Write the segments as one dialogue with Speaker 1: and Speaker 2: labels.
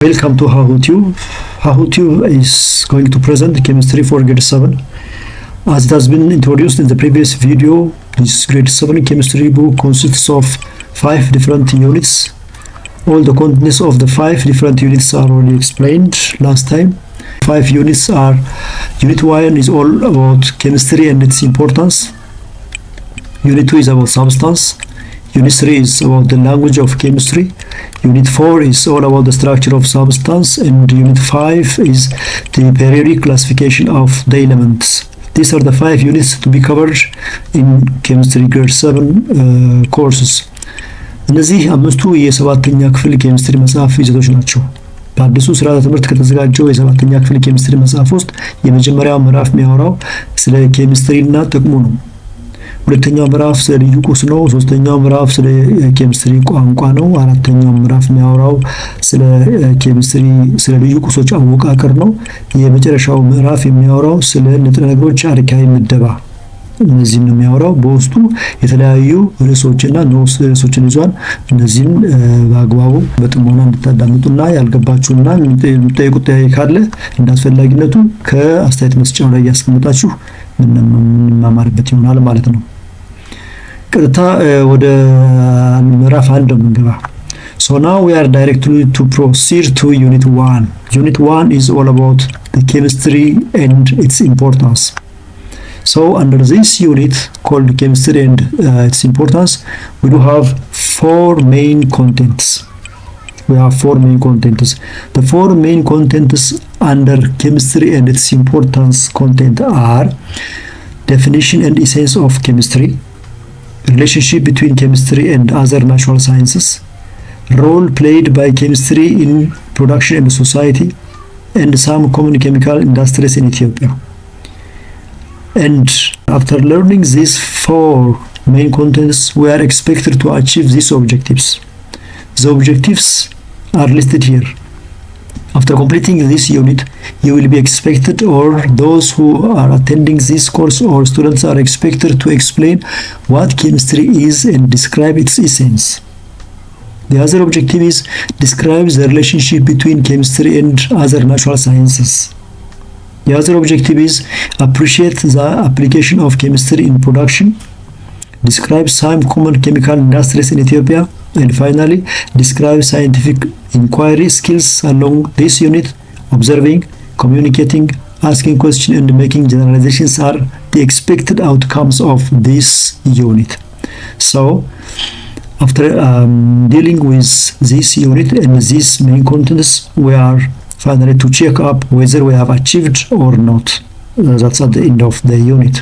Speaker 1: Welcome to HahuTube. HahuTube is going to present chemistry for grade 7. As it has been introduced in the previous video, this grade 7 chemistry book consists of 5 different units. All the contents of the 5 different units are already explained last time. 5 units are: Unit 1 is all about chemistry and its importance. Unit 2 is about substance. Unit 3 is about the language of chemistry. Unit 4 is all about the structure of substance, and Unit 5 is the periodic classification of the elements. These are the 5 units to be covered in chemistry grade 7 courses. እነዚህ አምስቱ የሰባተኛ ክፍል ኬሚስትሪ መጽሐፍ ይዘቶች ናቸው። በአዲሱ ስርዓተ ትምህርት ከተዘጋጀው የሰባተኛ ክፍል ኬሚስትሪ መጽሐፍ ውስጥ የመጀመሪያው ምዕራፍ የሚያወራው ስለ ኬሚስትሪና ጥቅሙ ነው። ሁለተኛው ምዕራፍ ስለ ልዩ ቁስ ነው። ሶስተኛው ምዕራፍ ስለ ኬሚስትሪ ቋንቋ ነው። አራተኛው ምዕራፍ የሚያወራው ስለ ኬሚስትሪ ስለ ልዩ ቁሶች አወቃቀር ነው። የመጨረሻው ምዕራፍ የሚያወራው ስለ ንጥረ ነገሮች አርካዊ ምደባ እነዚህን ነው የሚያወራው። በውስጡ የተለያዩ ርዕሶችና ንዑስ ርዕሶችን ይዟል። እነዚህን በአግባቡ በጥሞና እንድታዳምጡና ያልገባችሁና የምትጠይቁት ጥያቄ ካለ እንዳስፈላጊነቱ ከአስተያየት መስጫው ላይ ያስቀምጣችሁ ምንማማርበት ይሆናል ማለት ነው። ቀጥታ ወደ ምዕራፍ 1 የምንገባ። So now we are directly to proceed to Unit 1. Unit 1 is all about the chemistry and its importance. So under this unit called chemistry and its importance, we do have 4 main contents. We have 4 main contents. The 4 main contents under chemistry and its importance content are: definition and essence of chemistry, relationship between chemistry and other natural sciences, role played by chemistry in production and society, and some common chemical industries in Ethiopia. And after learning these 4 main contents, we are expected to achieve these objectives. The objectives are listed here. After completing this unit, you will be expected, or those who are attending this course or students are expected to explain what chemistry is and describe its essence. The other objective is describe the relationship between chemistry and other natural sciences. The other objective is appreciate the application of chemistry in production, describe some common chemical industries in Ethiopia, and finally describe scientific inquiry skills along this unit. Observing, communicating, asking questions, and making generalizations are the expected outcomes of this unit. So after dealing with this unit and these main contents, we are finally to check up whether we have achieved or not. That's at the end of the unit.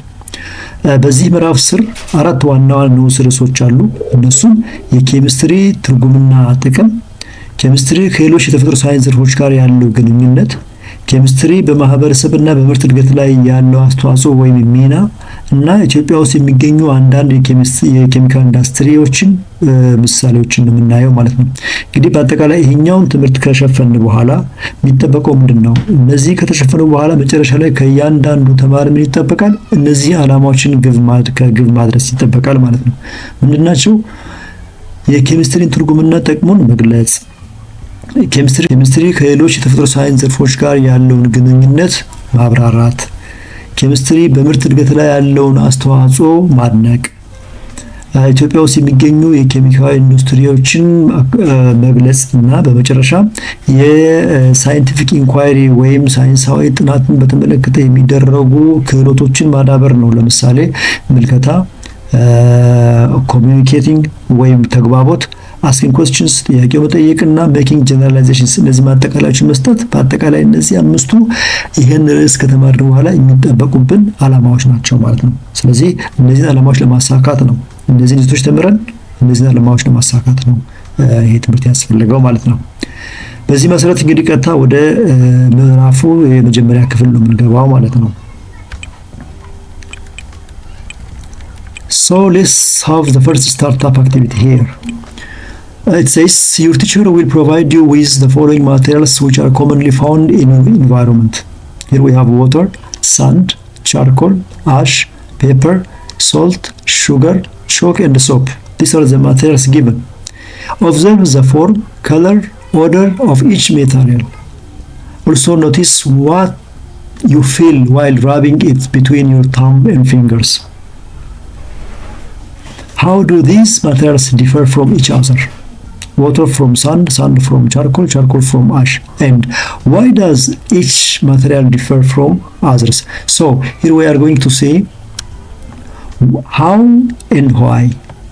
Speaker 1: በዚህ ምዕራፍ ስር 4 ዋና ንዑስ ርዕሶች አሉ። እነሱም የኬሚስትሪ ትርጉምና ጥቅም፣ ኬሚስትሪ ከሌሎች የተፈጥሮ ሳይንስ ዘርፎች ጋር ያለው ግንኙነት፣ ኬሚስትሪ በማህበረሰብና በምርት እድገት ላይ ያለው አስተዋጽኦ ወይም ሚና እና ኢትዮጵያ ውስጥ የሚገኙ አንዳንድ የኬሚካል ኢንዱስትሪዎችን ምሳሌዎችን የምናየው ማለት ነው። እንግዲህ በአጠቃላይ ይሄኛውን ትምህርት ከሸፈን በኋላ የሚጠበቀው ምንድነው? እነዚህ ከተሸፈኑ በኋላ መጨረሻ ላይ ከእያንዳንዱ ተማሪ ምን ይጠበቃል? እነዚህ ዓላማዎችን ከግብ ማድረስ ይጠበቃል ማለት ነው። ምንድናቸው? የኬሚስትሪን ትርጉምና ጥቅሙን መግለጽ፣ ኬሚስትሪ ከሌሎች የተፈጥሮ ሳይንስ ዘርፎች ጋር ያለውን ግንኙነት ማብራራት፣ ኬሚስትሪ በምርት እድገት ላይ ያለውን አስተዋጽኦ ማድነቅ፣ ኢትዮጵያ ውስጥ የሚገኙ የኬሚካል ኢንዱስትሪዎችን መግለጽ እና በመጨረሻ የሳይንቲፊክ ኢንኳይሪ ወይም ሳይንሳዊ ጥናትን በተመለከተ የሚደረጉ ክህሎቶችን ማዳበር ነው። ለምሳሌ ምልከታ፣ ኮሚኒኬቲንግ ወይም ተግባቦት፣ asking questions ጥያቄ መጠየቅና making generalizations እነዚህ ማጠቃለያዎችን መስጠት። በአጠቃላይ እነዚህ አምስቱ ይሄን ርዕስ ከተማርን በኋላ የሚጠበቁብን ዓላማዎች ናቸው ማለት ነው። ስለዚህ እነዚህ ዓላማዎች ለማሳካት ነው እነዚህ ልጆች ተምረን እነዚህ ዓላማዎች ለማሳካት ነው ይሄ ትምህርት ያስፈልገው ማለት ነው። በዚህ መሰረት እንግዲህ ቀጥታ ወደ ምዕራፉ የመጀመሪያ ክፍል ነው የምንገባው ማለት ነው። So let's have the first startup activity here. It says your teacher will provide you with the following materials which are commonly found in environment. Here we have water, sand, charcoal, ash, paper, salt, sugar, chalk, and soap. These are the materials given. Observe the form, color, odor of each material. Also notice what you feel while rubbing it between your thumb and fingers. How do these materials differ from each other? Water from sand, sand from charcoal, charcoal from ash. And why does each material differ from others? So here we are going to say how and why.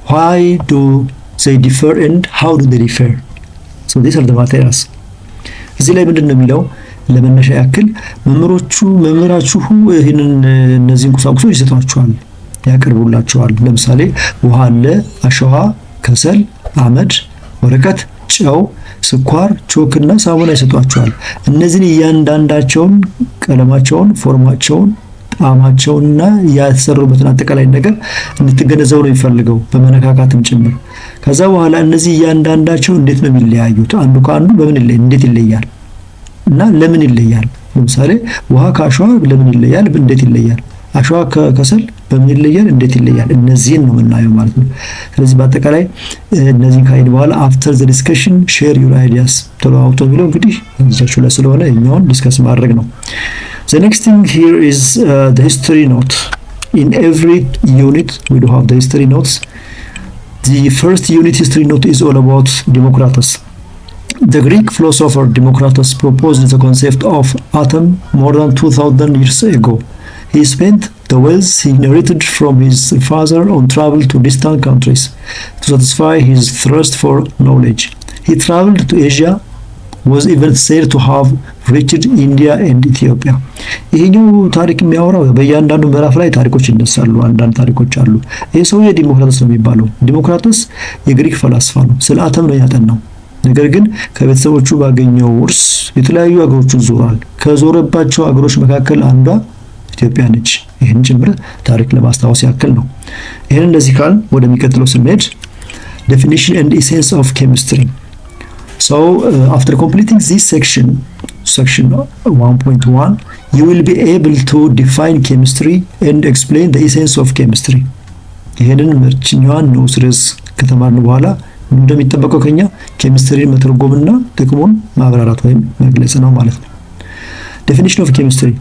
Speaker 1: Why do they differ and how do they differ? So these are the materials. እዚህ ላይ ምንድን ነው የሚለው ለመነሻ ያክል መምህራችሁ ይህንን እነዚህን ቁሳቁሶች ይሰጧቸዋል፣ ያቀርቡላቸዋል። ለምሳሌ ውሃ አለ፣ አሸዋ፣ ከሰል፣ አመድ፣ ወረቀት፣ ጨው፣ ስኳር፣ ቾክና ሳሙና ይሰጧቸዋል። እነዚህን እያንዳንዳቸውን ቀለማቸውን፣ ፎርማቸውን፣ ጣዕማቸውንና ያሰሩበትን አጠቃላይ ነገር እንድትገነዘቡ ነው የሚፈልገው በመነካካትም ጭምር። ከዛ በኋላ እነዚህ እያንዳንዳቸው እንዴት ነው የሚለያዩት? አንዱ ከአንዱ በምን ይለያል? እንዴት ይለያል? እና ለምን ይለያል? ለምሳሌ ውሃ ከአሸዋ ለምን ይለያል? እንዴት ይለያል? አሸዋ ከከሰል በምን ይለያል? እንዴት ይለያል? እነዚህን ነው የምናየው ማለት ነው። ስለዚህ በአጠቃላይ እነዚህን ካይን በኋላ after the discussion share your ideas ተለዋውጡ የሚለው እንግዲህ እዛችሁ ላይ ስለሆነ እኛውን ዲስከስ ማድረግ ነው። The next thing here is the history note. In every unit we do have the history notes. The first unit history note is all about Democritus. The Greek philosopher Democritus proposed the concept of atom more than 2000 years ago. He spent the wealth he inherited from his father on travel to distant countries to satisfy his thirst for knowledge. He traveled to Asia, was even said to have reached India and Ethiopia. ይሄኛው ታሪክ የሚያወራው በእያንዳንዱ ምዕራፍ ላይ ታሪኮች ይነሳሉ። አንዳንድ ታሪኮች አሉ። ይሄ ሰውዬ ዲሞክራቶስ ነው የሚባለው። ዲሞክራቶስ የግሪክ ፈላስፋ ነው። ስለ አተም ነው ያጠናው። ነገር ግን ከቤተሰቦቹ ባገኘው ውርስ የተለያዩ ሀገሮችን ዞሯል። ከዞረባቸው ሀገሮች መካከል አንዷ ኢትዮጵያ ነች። ይሄን ጭምር ታሪክ ለማስታወስ ያክል ነው። ይሄን እንደዚህ ካል ወደሚቀጥለው ስንሄድ definition and essence of chemistry. So after completing this section 1.1, you will be able to define chemistry and explain the essence of chemistry. ይሄንን ምርጭኛዋን ነው ስርስ ከተማርን በኋላ እንደሚጠበቀው ከኛ ኬሚስትሪን መተርጎምና ጥቅሙን ማብራራት ወይም መግለጽ ነው ማለት ነው። Definition of chemistry.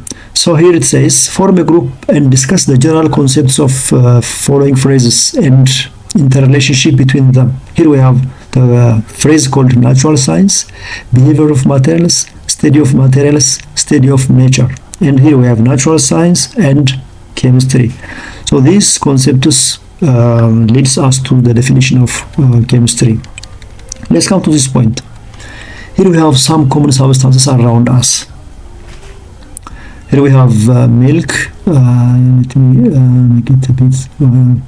Speaker 1: So here it says form a group and discuss the general concepts of following phrases and interrelationship between them. Here we have the phrase called natural science, behavior of materials, study of materials, study of nature. And here we have natural science and chemistry. So these concepts leads us to the definition of chemistry. Let's come to this point. Here we have some common substances around us. Here we have milk. Let me make it a bit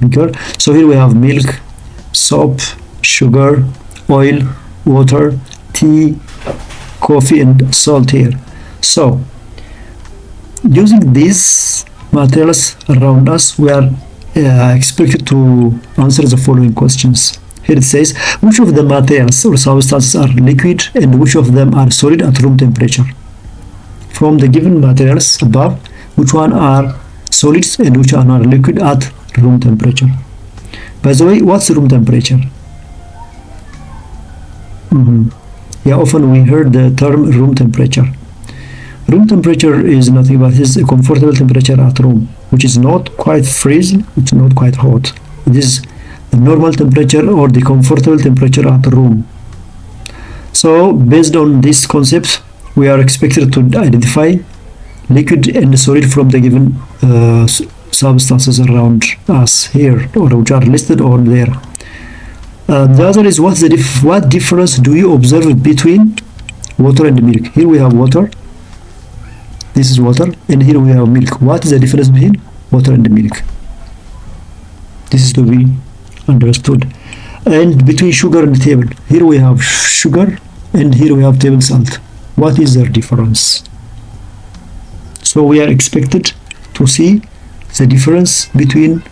Speaker 1: bigger. So here we have milk, soap, sugar, oil, water, tea, coffee, and salt here. So using these materials around us, we are expected to answer the following questions. Here it says which of the materials or substances are liquid and which of them are solid at room temperature. From the given materials above, which one are solids and which one are liquid at room temperature? By the way, what's room temperature? Yeah, often we heard the term room temperature. Room temperature is nothing but is a comfortable temperature at room, which is not quite freezing, it's not quite hot. It is the normal temperature or the comfortable temperature at the room. So based on this concept, we are expected to identify liquid and solid from the given substances around us here, or which are listed on there. The other is what difference do you observe between water and milk? Here we have water. This is water, and here we have milk. What is the difference between water and milk? This is to be understood. And between sugar and table, here we have sugar, and here we have table salt. What is their difference? So we are expected to see the difference between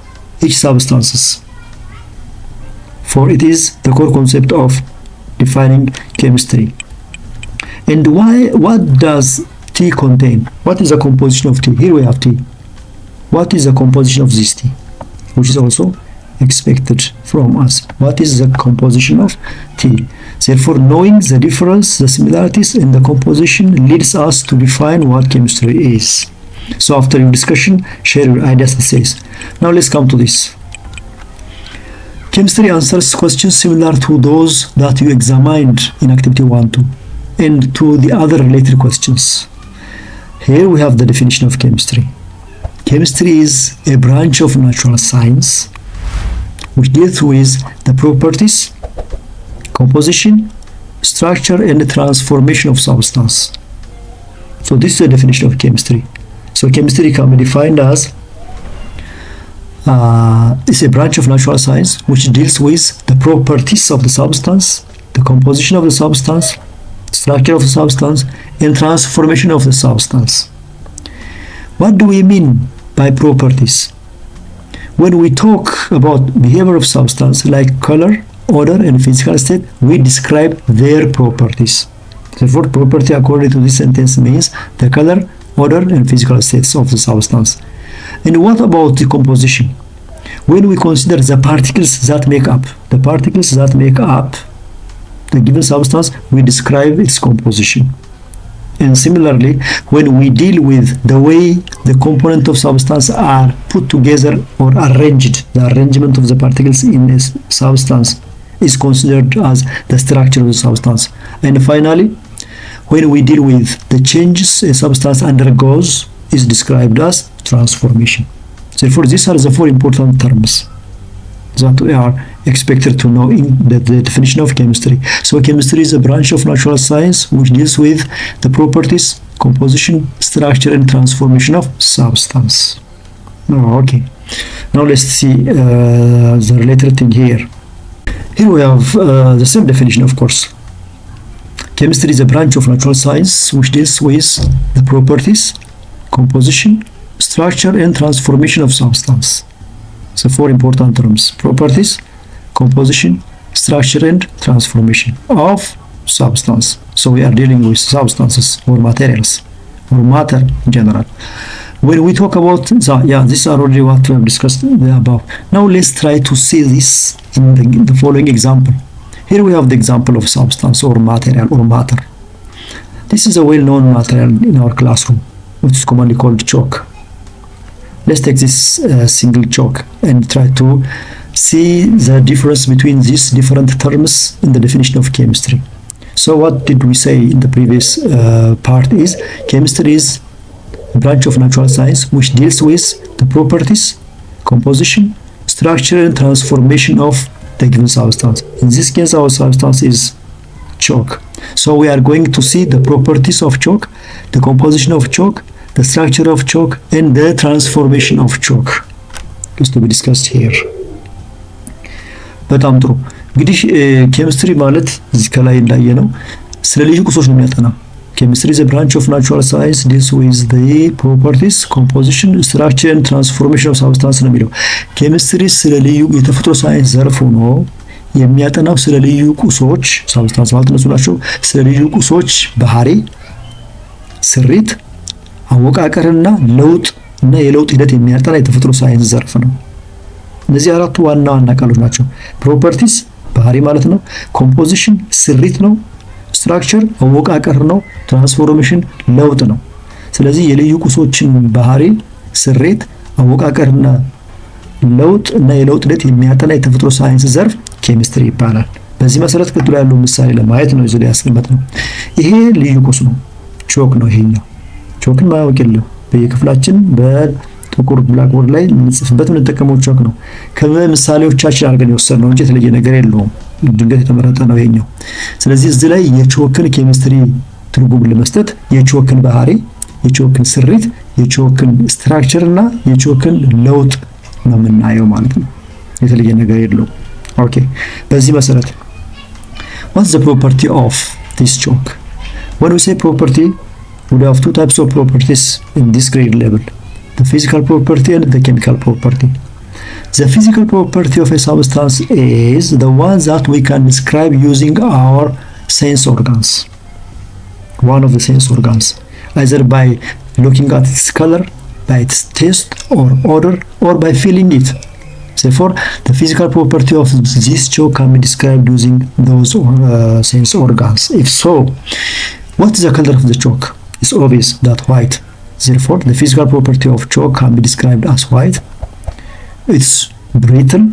Speaker 1: each substances, for it is the core concept of defining chemistry. And what does tea contain? What is the composition of tea? Here we have tea. What is the composition of this tea? Which is also expected from us. What is the composition of tea? Therefore, knowing the difference, the similarities in the composition leads us to define what chemistry is. So after your discussion, share your ideas and essays. Now let's come to this. Chemistry answers questions similar to those that you examined in activity 1-2 and to the other related questions. Here we have the definition of chemistry. Chemistry is a branch of natural science which deals with the properties, composition, structure, and transformation of substance. So this is the definition of chemistry. So chemistry can be defined as is a branch of natural science which deals with the properties of the substance, the composition of the substance, structure of the substance, and transformation of the substance. What do we mean by properties? When we talk about behavior of substance like color, odor, and physical state, we describe their properties. Therefore, property according to this sentence means the color, odor, and physical states of the substance. And what about the composition? When we consider the particles that make up the given substance, we describe its composition. And similarly, when we deal with the way the components of substance are put together or arranged, the arrangement of the particles in a substance is considered as the structure of the substance. And finally, when we deal with the changes a substance undergoes is described as transformation. Therefore, these are the four important terms that we are expected to know in the definition of chemistry. So chemistry is a branch of natural science which deals with the properties, composition, structure, and transformation of substance. Okay, now let's see the related thing here. Here we have the same definition, of course. Chemistry is a branch of natural science which deals with the properties, composition, structure, and transformation of substance. So four important terms: properties, composition, structure, and transformation of substance. So we are dealing with substances or materials or matter in general. When we talk about these are already what we have discussed above. Now let's try to see this in the following example. Here we have the example of substance or material or matter. This is a well-known material in our classroom, which is commonly called chalk. Let's take this single chalk and try to see the difference between these different terms in the definition of chemistry. So what did we say in the previous part is chemistry is a branch of natural science which deals with the properties, composition, structure, and transformation of the given substance. In this case, our substance is chalk. So we are going to see the properties of chalk, the composition of chalk, the structure of chalk, and the transformation of chalk. Just to be discussed here. በጣም ጥሩ። እንግዲህ ኬሚስትሪ ማለት እዚህ ከላይ እንዳየነው ስለ ልዩ ቁሶች ነው የሚያጠናው። ኬሚስትሪ is a branch of natural science deals with the properties, composition, structure, and transformation of substance ነው የሚለው። ኬሚስትሪ ስለ ልዩ የተፈጥሮ ሳይንስ ዘርፍ ሆኖ የሚያጠናው ስለ ልዩ ቁሶች substance ማለት ነው ናቸው። ስለ ልዩ ቁሶች ባህሪ፣ ስሪት፣ አወቃቀርና ለውጥ እና የለውጥ ሂደት የሚያጠና የተፈጥሮ ሳይንስ ዘርፍ ነው። እነዚህ አራቱ ዋና ዋና ቃሎች ናቸው። ፕሮፐርቲስ ባህሪ ማለት ነው፣ ኮምፖዚሽን ስሪት ነው፣ ስትራክቸር አወቃቀር ነው፣ ትራንስፎርሜሽን ለውጥ ነው። ስለዚህ የልዩ ቁሶችን ባህሪ፣ ስሪት፣ አወቃቀርና ለውጥ እና የለውጥ ሂደት የሚያጠና የተፈጥሮ ሳይንስ ዘርፍ ኬሚስትሪ ይባላል። በዚህ መሰረት ቀጥሎ ያለው ምሳሌ ለማየት ነው እዚህ ላይ ያስቀመጥነው። ይሄ ልዩ ቁስ ነው፣ ቾክ ነው። ይሄኛው ቾክን ማወቅ የለም በየክፍላችን በጥቁር ብላክቦርድ ላይ የምንጽፍበት የምንጠቀመው ቾክ ነው። ከምሳሌዎቻችን አድርገን የወሰድነው እንጂ የተለየ ነገር የለውም። ድንገት የተመረጠ ነው ይሄኛው። ስለዚህ እዚህ ላይ የቾክን ኬሚስትሪ ትርጉም ለመስጠት የቾክን ባህሪ፣ የቾክን ስሪት፣ የቾክን ስትራክቸር እና የቾክን ለውጥ ነው የምናየው ማለት ነው። የተለየ ነገር የለውም። ኦኬ በዚህ መሰረት what's the property of this chalk? When we say property, we have two types of properties in this grade level: the physical property and the chemical property. The physical property of a substance is the one that we can describe using our sense organs, one of the sense organs, either by looking at its color, by its taste or odor, or by feeling it. Therefore, the physical property of this chalk can be described using those sense organs. If so, what is the color of the chalk? It's obvious that white. Therefore, the physical property of chalk can be described as white. It's brittle.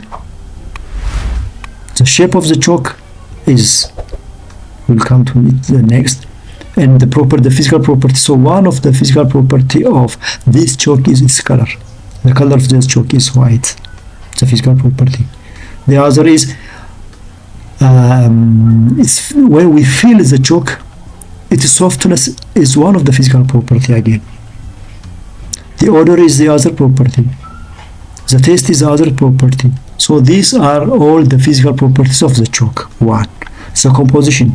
Speaker 1: The shape of the chalk is, we'll come to it next. And the physical property. So one of the physical property of this chalk is its color. The color of this chalk is white. The physical property. The other is it's when we feel the chalk, its softness is one of the physical property again. The odor is the other property. The taste is the other property. So these are all the physical properties of the chalk. One. The composition.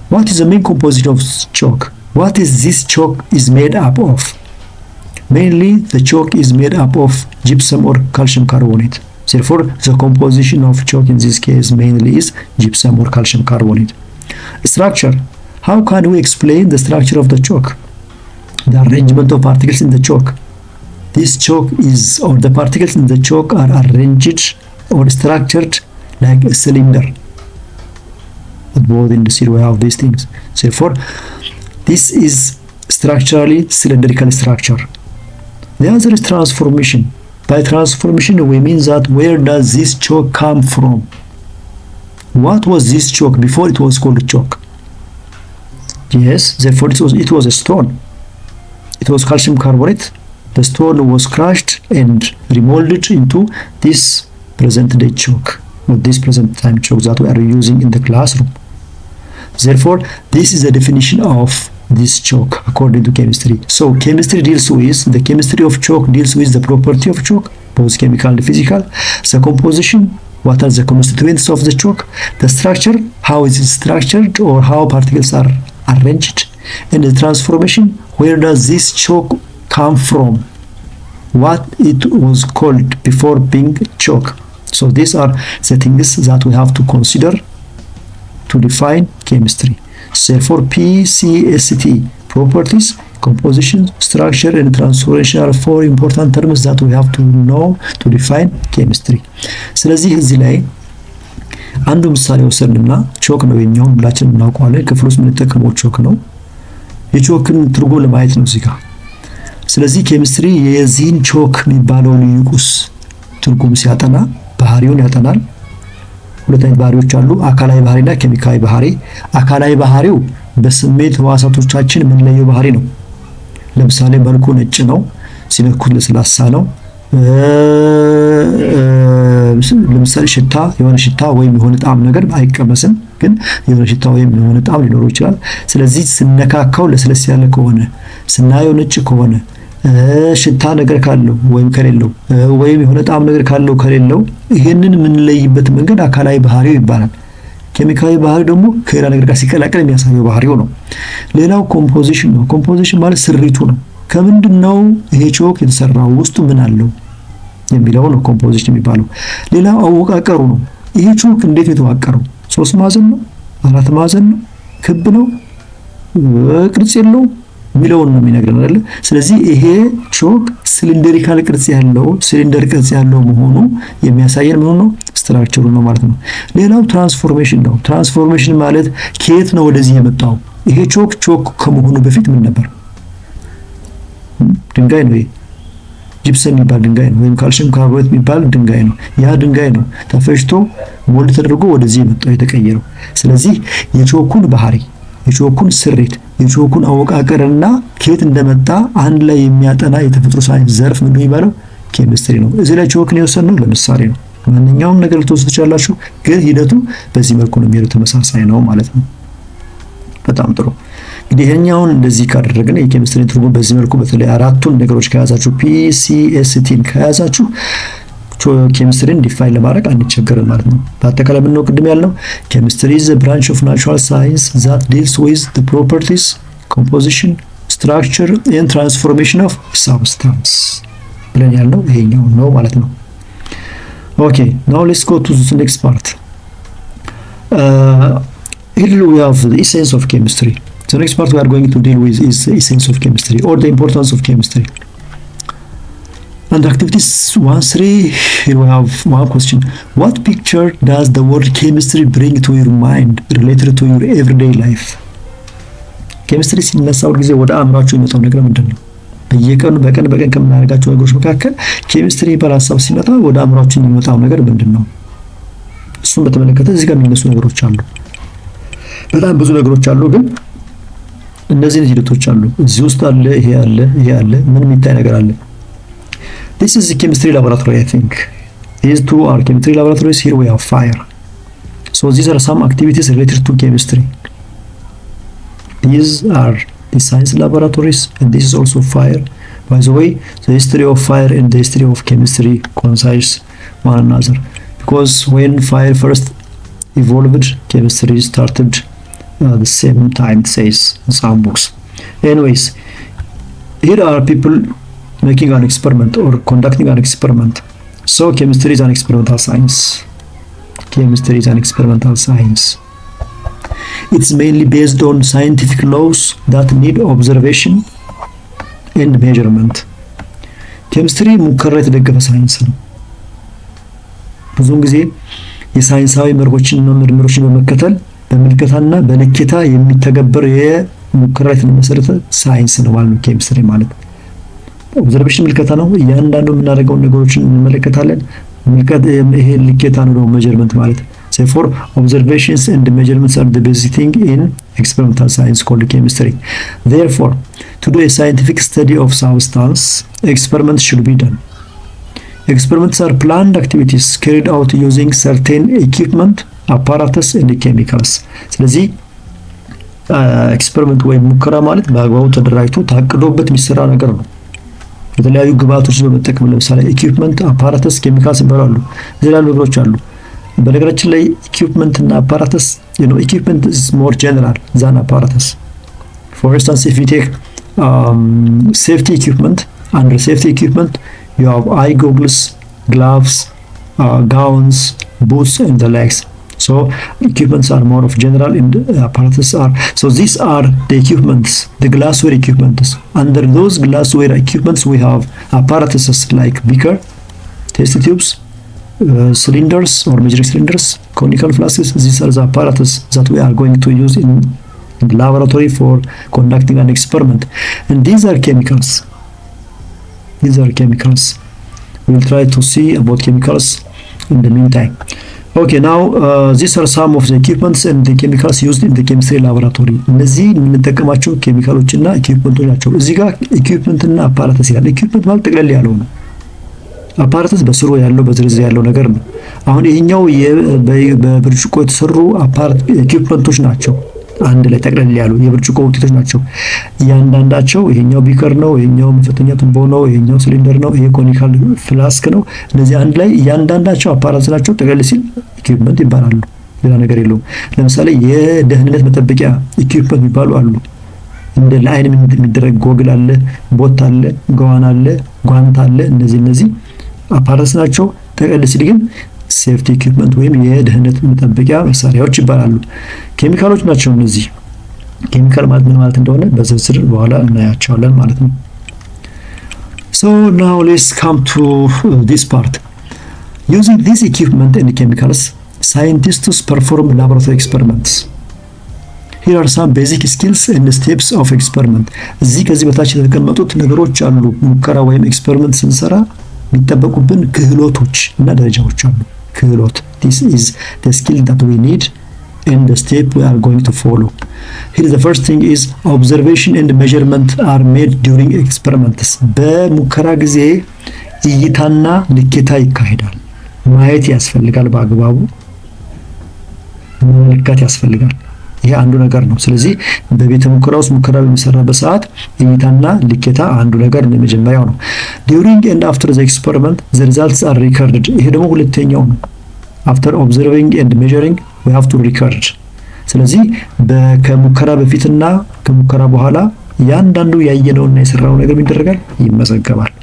Speaker 1: What is the main composition of chalk? What is this chalk is made up of? Mainly, the chalk is made up of gypsum or calcium carbonate. Therefore, the composition of chalk in this case mainly is gypsum or calcium carbonate. Structure. How can we explain the structure of the chalk? The arrangement of particles in the chalk. This chalk is, or the particles in the chalk are arranged or structured like a cylinder. Both in the series we have these things. Therefore, this is structurally cylindrical structure. The other is transformation. By transformation, we mean that where does this chalk come from? What was this chalk before it was called chalk? Yes, therefore it was a stone. It was calcium carbonate. The stone was crushed and remolded into this present day chalk, or this present time chalk that we are using in the classroom. Therefore, this is the definition of this chalk according to chemistry. So chemistry deals with, the chemistry of chalk deals with the property of chalk, both chemical and physical, the composition, what are the constituents of the chalk, the structure, how is it structured or how particles are arranged, and the transformation, where does this chalk come from, what it was called before being chalk. So these are the things that we have to consider to define chemistry. Therefore, PCST, properties, composition, structure, and transformation are four important terms that we have to know to define chemistry. ስለዚህ እዚህ ላይ አንዱ ምሳሌ ወሰድንና ቾክ ነው የሚሆን ሁላችንም እናውቀዋለን። ክፍል ውስጥ የምንጠቀመው ቾክ ነው። የቾክን ትርጉም ለማየት ነው እዚህ ጋር። ስለዚህ ኬሚስትሪ የዚህን ቾክ የሚባለውን ቁስ ትርጉም ሲያጠና ባህሪውን ያጠናል። ሁለት አይነት ባህሪዎች አሉ፣ አካላዊ ባህሪና ኬሚካዊ ባህሪ። አካላዊ ባህሪው በስሜት ህዋሳቶቻችን የምንለየው ባህሪ ነው። ለምሳሌ መልኩ ነጭ ነው፣ ሲነኩት ለስላሳ ነው። ለምሳሌ ሽታ፣ የሆነ ሽታ ወይም የሆነ ጣዕም ነገር አይቀመስም፣ ግን የሆነ ሽታ ወይም የሆነ ጣዕም ሊኖረው ይችላል። ስለዚህ ስነካካው ለስለስ ያለ ከሆነ፣ ስናየው ነጭ ከሆነ፣ ሽታ ነገር ካለው ወይም ከሌለው፣ ወይም የሆነ ጣዕም ነገር ካለው ከሌለው፣ ይሄንን የምንለይበት መንገድ አካላዊ ባህሪው ይባላል። ኬሚካዊ ባህሪ ደግሞ ከሌላ ነገር ጋር ሲቀላቀል የሚያሳየው ባህሪው ነው። ሌላው ኮምፖዚሽን ነው። ኮምፖዚሽን ማለት ስሪቱ ነው። ከምንድነው ይሄ ቾክ የተሰራው፣ ውስጡ ምን አለው የሚለው ነው ኮምፖዚሽን የሚባለው። ሌላው አወቃቀሩ ነው። ይሄ ቾክ እንዴት ነው የተዋቀረው? 3 ማዕዘን ነው፣ 4 ማዕዘን ነው፣ ክብ ነው፣ ቅርጽ የለው የሚለውን ነው የሚነግረን አይደል? ስለዚህ ይሄ ቾክ ሲሊንደሪካል ቅርጽ ያለው፣ ሲሊንደር ቅርጽ ያለው መሆኑ የሚያሳየን ምን ነው? ስትራክቸሩ ነው ማለት ነው። ሌላው ትራንስፎርሜሽን ነው። ትራንስፎርሜሽን ማለት ከየት ነው ወደዚህ የመጣው? ይሄ ቾክ ከመሆኑ በፊት ምን ነበር? ድንጋይ ነው። ጂፕሰም የሚባል ድንጋይ ነው፣ ወይም ካልሲየም ካርቦኔት የሚባል ድንጋይ ነው። ያ ድንጋይ ነው ተፈጭቶ ሞልድ ተደርጎ ወደዚህ የመጣው የተቀየረው። ስለዚህ የቾኩን ባህሪ፣ የቾኩን ስሪት፣ የቾኩን አወቃቀርና ከየት እንደመጣ አንድ ላይ የሚያጠና የተፈጥሮ ሳይንስ ዘርፍ ምን ይባላል? ኬሚስትሪ ነው። እዚህ ላይ ቾክን የወሰድነው ለምሳሌ ነው። ማንኛውም ነገር ልትወስዱ ትችላላችሁ፣ ግን ሂደቱ በዚህ መልኩ ነው የሚሄደው፣ ተመሳሳይ ነው ማለት ነው። በጣም ጥሩ። እንግዲህ ይሄኛውን እንደዚህ ካደረግን የኬሚስትሪ ትርጉም በዚህ መልኩ በተለይ አራቱን ነገሮች ከያዛችሁ PCSTን ከያዛችሁ ኬሚስትሪን ዲፋይን ለማድረግ አንቸገርም ማለት ነው። በአጠቃላይ ምን ነው ቅድም ያልነው ኬሚስትሪ is a branch of natural science that deals with the properties, composition, structure and transformation of substance ብለን ያልነው ይሄኛው ነው ማለት ነው። Okay, now let's go to the next part. Here we have the essence of chemistry. The next part we are going to deal with is the essence of chemistry or the importance of chemistry. And activities 1-3, here we have one question. What picture does the word chemistry bring to your mind related to your everyday life? ኬሚስትሪ ሲነሳ ሁል ጊዜ ወደ አእምሯችሁ የሚመጣው ነገር ምንድነው? በቀን ከምናደርጋቸው ነገሮች መካከል ኬሚስትሪ በራሳው ሲመጣ ወደ አእምሯችሁ የሚመጣው ነገር ምንድነው? እሱን በተመለከተ እዚህ ጋር የሚነሱ ነገሮች አሉ። በጣም ብዙ ነገሮች አሉ፣ ግን እነዚህ ሂደቶች አሉ። እዚህ ውስጥ አለ፣ ይሄ አለ፣ ምን የሚታይ ነገር አለ? This is the chemistry laboratory, I think. These two are chemistry laboratories. Here we have fire. So these are some activities related to chemistry. These are the science laboratories, and this is also fire. By the way, the history of fire and the history of chemistry coincides one another, because when fire first evolved, chemistry started the same time, it says in some books. Anyways, here are people making an experiment or conducting an experiment. So chemistry is an experimental science. Chemistry is an experimental science. It's mainly based on scientific laws that need observation and measurement. ኬሚስትሪ ሙከራ የተደገፈ ሳይንስ ነው። ብዙውን ጊዜ የሳይንሳዊ መርሆችንና ምርምሮችን በመከተል በምልከታና በልኬታ የሚተገበር የሙከራ የተመሰረተ ሳይንስ ነው ማለት ነው ኬሚስትሪ ማለት። ኦብዘርቬሽን ምልከታ ነው። እያንዳንዱ የምናደርገው ነገሮችን እንመለከታለን። ይሄ ልኬታ ነው ሜጀርመንት ማለት። Therefore, observations and measurements are the basic thing in experimental science called chemistry. Therefore, to do a scientific study of substance, experiments should be done. Experiments are planned activities carried out using certain equipment, apparatus, and chemicals. ስለዚህ ኤክስፐሪመንት ወይም ሙከራ ማለት በአግባቡ ተደራጅቶ ታቅዶበት የሚሰራ ነገር ነው። የተለያዩ ግብአቶችን በመጠቀም ለምሳሌ ኢኩዊፕመንት፣ አፓራተስ፣ ኬሚካልስ ይባላሉ። ሌላ ነገሮች አሉ። በነገራችን ላይ ኢኩዊፕመንት እና አፓራተስ ኢኩዊፕመንት is more general than apparatus. For instance, if you take safety equipment, under safety equipment you have eye goggles, gloves, gowns, boots, and the legs. So equipments are more of general, and apparatus are. So these are the equipments, the glassware equipments. Under those glassware equipments we have apparatuses like beaker, test tubes, cylinders or measuring cylinders, conical flasks. These are the apparatus that we are going to use in the laboratory for conducting an experiment. And these are chemicals. These are chemicals. We will try to see about chemicals in the meantime. Okay, now these are some of the equipments and the chemicals used in the chemistry laboratory. እነዚህ የምንጠቀማቸው ኬሚካሎች እና ኢኩዊፕመንቶች ናቸው። እዚህ ጋር ኢኩዊፕመንት እና አፓራተስ ይላል። ኢኩዊፕመንት ማለት ጠቅለል ያለው ነው። አፓራተስ በስሩ ያለው በዝርዝር ያለው ነገር ነው። አሁን ይሄኛው በብርጭቆ የተሰሩ ኢኩዊፕመንቶች ናቸው። አንድ ላይ ጠቅለል ያሉ የብርጭቆ ውጤቶች ናቸው። እያንዳንዳቸው ይሄኛው ቢከር ነው፣ ይሄኛው መፈተኛ ቱቦ ነው፣ ይሄኛው ሲሊንደር ነው፣ ይሄ ኮኒካል ፍላስክ ነው። እነዚህ አንድ ላይ እያንዳንዳቸው አፓራተስ ናቸው። ጠቅለል ሲል ኢኩዊፕመንት ይባላሉ። ሌላ ነገር የለውም። ለምሳሌ የደህንነት መጠበቂያ ኢኩዊፕመንት ይባሉ አሉ። እንደ ለአይን የሚደረግ ጎግል አለ፣ ቦት አለ፣ ገዋን አለ፣ ጓንት አለ። እነዚህ አፓራተስ ናቸው። ጠቅለል ሲል ግን ሴፍቲ ኢኩዊፕመንት ወይም የደህንነት መጠበቂያ መሳሪያዎች ይባላሉ። ኬሚካሎች ናቸው እነዚህ። ኬሚካል ማለት ምን ማለት እንደሆነ በዝርዝር በኋላ እናያቸዋለን ማለት ነው። So now let's come to this part. Using this equipment and chemicals, scientists perform laboratory experiments. Here are some basic skills and steps of experiment. እዚህ ከዚህ በታች የተቀመጡት ነገሮች አሉ። ሙከራ ወይም ኤክስፐሪመንት ስንሰራ የሚጠበቁብን ክህሎቶች እና ደረጃዎች አሉ። ክህሎት this is the skill that we need and the step we are going to follow. Here the first thing is observation and measurement are made during experiments. በሙከራ ጊዜ እይታና ልኬታ ይካሄዳል። ማየት ያስፈልጋል፣ በአግባቡ መመልከት ያስፈልጋል። ይሄ አንዱ ነገር ነው። ስለዚህ በቤተ ሙከራ ውስጥ ሙከራ በሚሰራበት ሰዓት እይታና ልኬታ አንዱ ነገር ነው፣ የመጀመሪያው ነው። During and after the experiment the results are recorded. ይሄ ደግሞ ሁለተኛው ነው። After observing and measuring we have to record. ስለዚህ ከሙከራ በፊትና ከሙከራ በኋላ ያንዳንዱ ያየነውና የሰራው ነገር ይደረጋል፣ ይመዘገባል።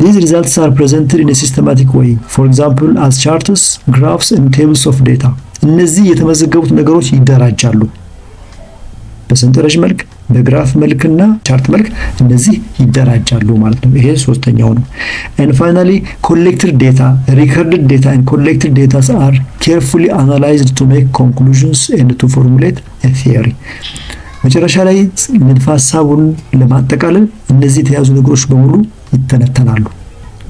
Speaker 1: These results are presented in a systematic way. For example, as charts, graphs, and tables of data. እነዚህ የተመዘገቡት ነገሮች ይደራጃሉ። በሰንጠረዥ መልክ፣ በግራፍ መልክና ቻርት መልክ እነዚህ ይደራጃሉ ማለት ነው። ይሄ ሶስተኛው ነው። and finally collected data, recorded data and collected data are carefully analyzed to make conclusions and to formulate a theory. መጨረሻ ላይ ንድፈ ሐሳቡን ለማጠቃለል እነዚህ የተያዙ ነገሮች በሙሉ ይተነተናሉ።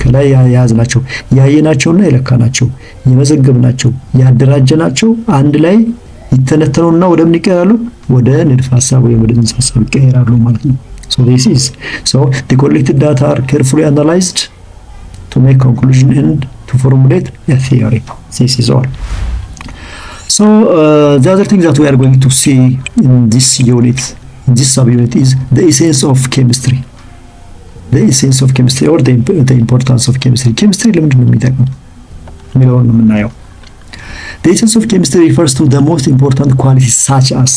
Speaker 1: ከላይ ያያዝናቸው ያየናቸውና የለካናቸው የመዘገብናቸው ያደራጀናቸው አንድ ላይ ይተነተኑና ወደ ምን ይቀየራሉ? ወደ ንድፈ ሐሳብ ወይም ወደ ጽንሰ ሐሳብ ይቀየራሉ ማለት ነው። So the collected data are carefully analyzed to make conclusion and to formulate a theory. This is all. So the other thing that we are going to see in this unit, this subunit, is the essence of chemistry. The essence of chemistry or the importance of chemistry. Chemistry ለምንድን ነው የሚጠቅመው የሚለውን ነው የምናየው። The essence of chemistry refers to the most important qualities such as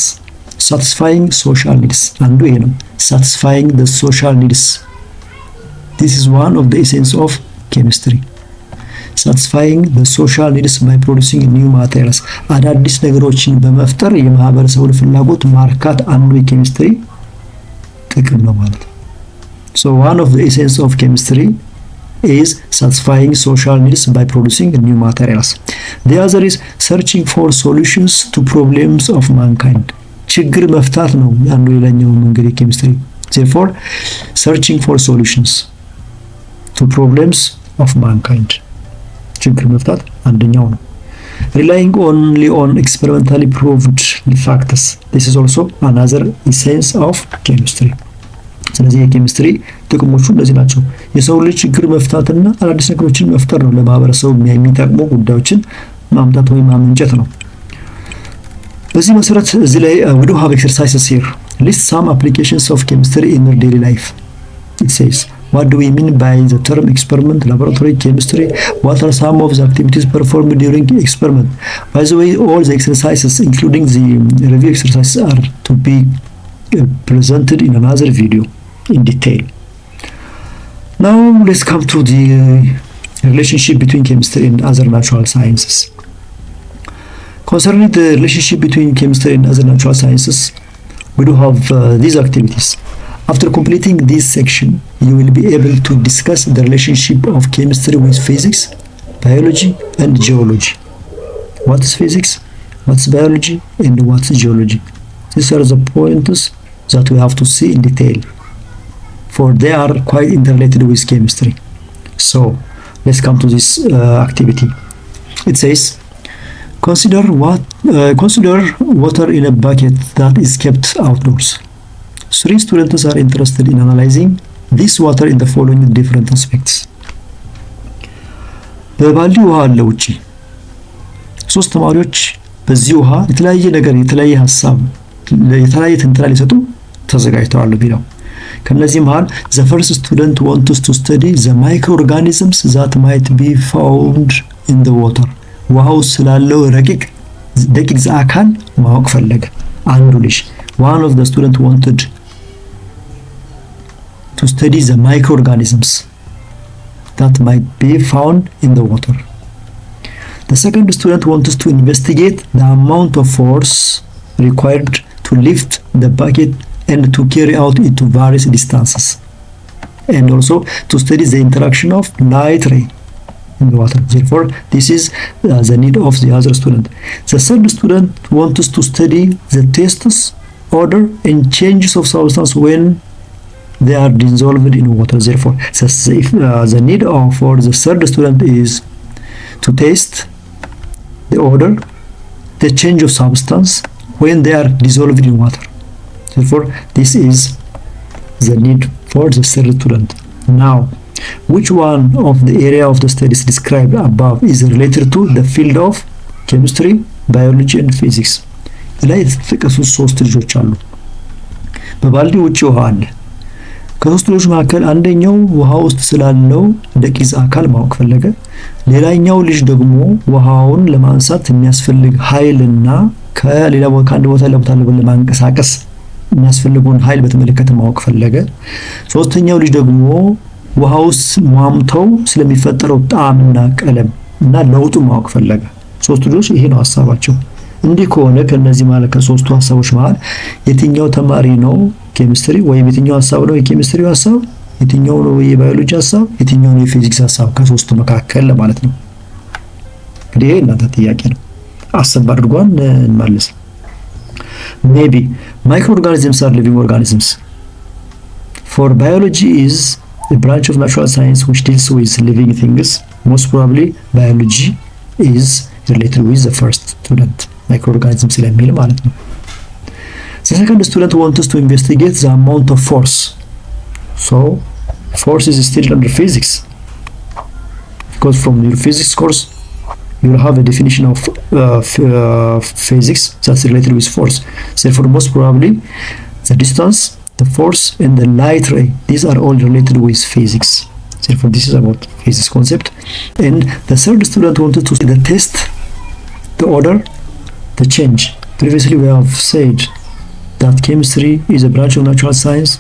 Speaker 1: satisfying social needs. አንዱ ይሄ ነው, satisfying the social needs. This is one of the essence of chemistry. Satisfying the social needs by producing new materials. አዳዲስ ነገሮችን በመፍጠር የማህበረሰቡን ፍላጎት ማርካት አንዱ የኬሚስትሪ ጥቅም ነው ማለት ነው። So one of the essence of chemistry is satisfying social needs by producing new materials. The other is searching for solutions to problems of mankind. ችግር መፍታት ነው አንዱ ሌላኛው መንገድ የኬሚስትሪ። Therefore searching for solutions to problems of mankind. ችግር መፍታት አንደኛው ነው። Relying only on experimentally proved facts. This is also another essence of chemistry. ስለዚህ የኬሚስትሪ ጥቅሞቹ እነዚህ ናቸው። የሰው ልጅ ችግር መፍታትና አዳዲስ ነገሮችን መፍጠር ነው። ለማህበረሰቡ የሚጠቅሙ ጉዳዮችን ማምጣት ወይም ማመንጨት ነው። በዚህ መሰረት እዚህ ላይ we do have exercises here. List some applications of chemistry in your daily life. It says, what do we mean by the term experiment, laboratory, chemistry? What are some of the activities performed during experiment? By the way, all the exercises, including the review exercises, are to be presented in another video in detail. Now let's come to the relationship between chemistry and other natural sciences. Concerning the relationship between chemistry and other natural sciences, we do have these activities. After completing this section, you will be able to discuss the relationship of chemistry with physics, biology, and geology. What is physics? What's biology? And what's geology? These are the points that we have to see in detail, for they are quite interrelated with chemistry. So let's come to this activity. It says, consider water in a bucket that is kept outdoors. 3 students are interested in analyzing this water in the following different aspects. በባልዲ ውሃ አለ ውጪ። 3 ተማሪዎች በዚህ ውሃ የተለያየ ነገር የተለያየ ሐሳብ የተለያየ ትንተና ሊሰጡ ተዘጋጅተዋል ቢለው ከነዚህ መሃል the first student wants to study the microorganisms that might be found in the water. ውሃው ስላለው ደቂቅ አካል ማወቅ ፈለገ አንዱ ልጅ። One of the students wanted to study the microorganisms that might be found in the water. The second student wants to investigate the amount of force required to lift the bucket and to carry out it to various distances, and also to study the interaction of light ray in the water. Therefore, this is the need of the other student. The third student wants to study the tastes, odor, and changes of substance when they are dissolved in water. Therefore, the need for the third student is to taste the odor, the change of substance when they are dissolved in water. Therefore, this is the need for the third student. Now, which one of the area of the studies described above is related to the field of chemistry, biology, and physics? ላይ የተጠቀሱ 3 ልጆች አሉ። በባልዲ ውጪ ውሃ አለ። ከሶስቱ ልጆች መካከል አንደኛው ውሃ ውስጥ ስላለው ደቂቅ አካል ማወቅ ፈለገ። ሌላኛው ልጅ ደግሞ ውሃውን ለማንሳት የሚያስፈልግ ኃይልና ከሌላ ከአንድ ቦታ ለቦታ ለማንቀሳቀስ የሚያስፈልገውን ኃይል በተመለከተ ማወቅ ፈለገ። ሶስተኛው ልጅ ደግሞ ውሃ ውስጥ ሟምተው ስለሚፈጠረው ጣዕምና ቀለም እና ለውጡ ማወቅ ፈለገ። ሶስቱ ልጆች ይሄ ነው ሐሳባቸው። እንዲህ ከሆነ ከነዚህ ማለት ከሶስቱ ሐሳቦች መሃል የትኛው ተማሪ ነው ኬሚስትሪ ወይም የትኛው ሀሳብ ነው የኬሚስትሪው ሀሳብ፣ የትኛው ነው የባዮሎጂ ሀሳብ፣ የትኛው ነው የፊዚክስ ሀሳብ ከሶስቱ መካከል ለማለት ነው። እንግዲህ እናንተ ጥያቄ ነው አሰብ አድርጓን እንመልስ። maybe microorganisms are living organisms. For biology is a branch of natural science which deals with living things. Most probably biology is related with the first student, microorganisms ስለሚል ማለት ነው። The second student wants to investigate the amount of force. So force is studied under physics, because from your physics course you will have a definition of physics that's related with force. Therefore, most probably the distance, the force, and the light ray, these are all related with physics. Therefore, this is about physics concept. And the third student wanted to see the test, the order, the change. Previously, we have said that chemistry is a branch of natural science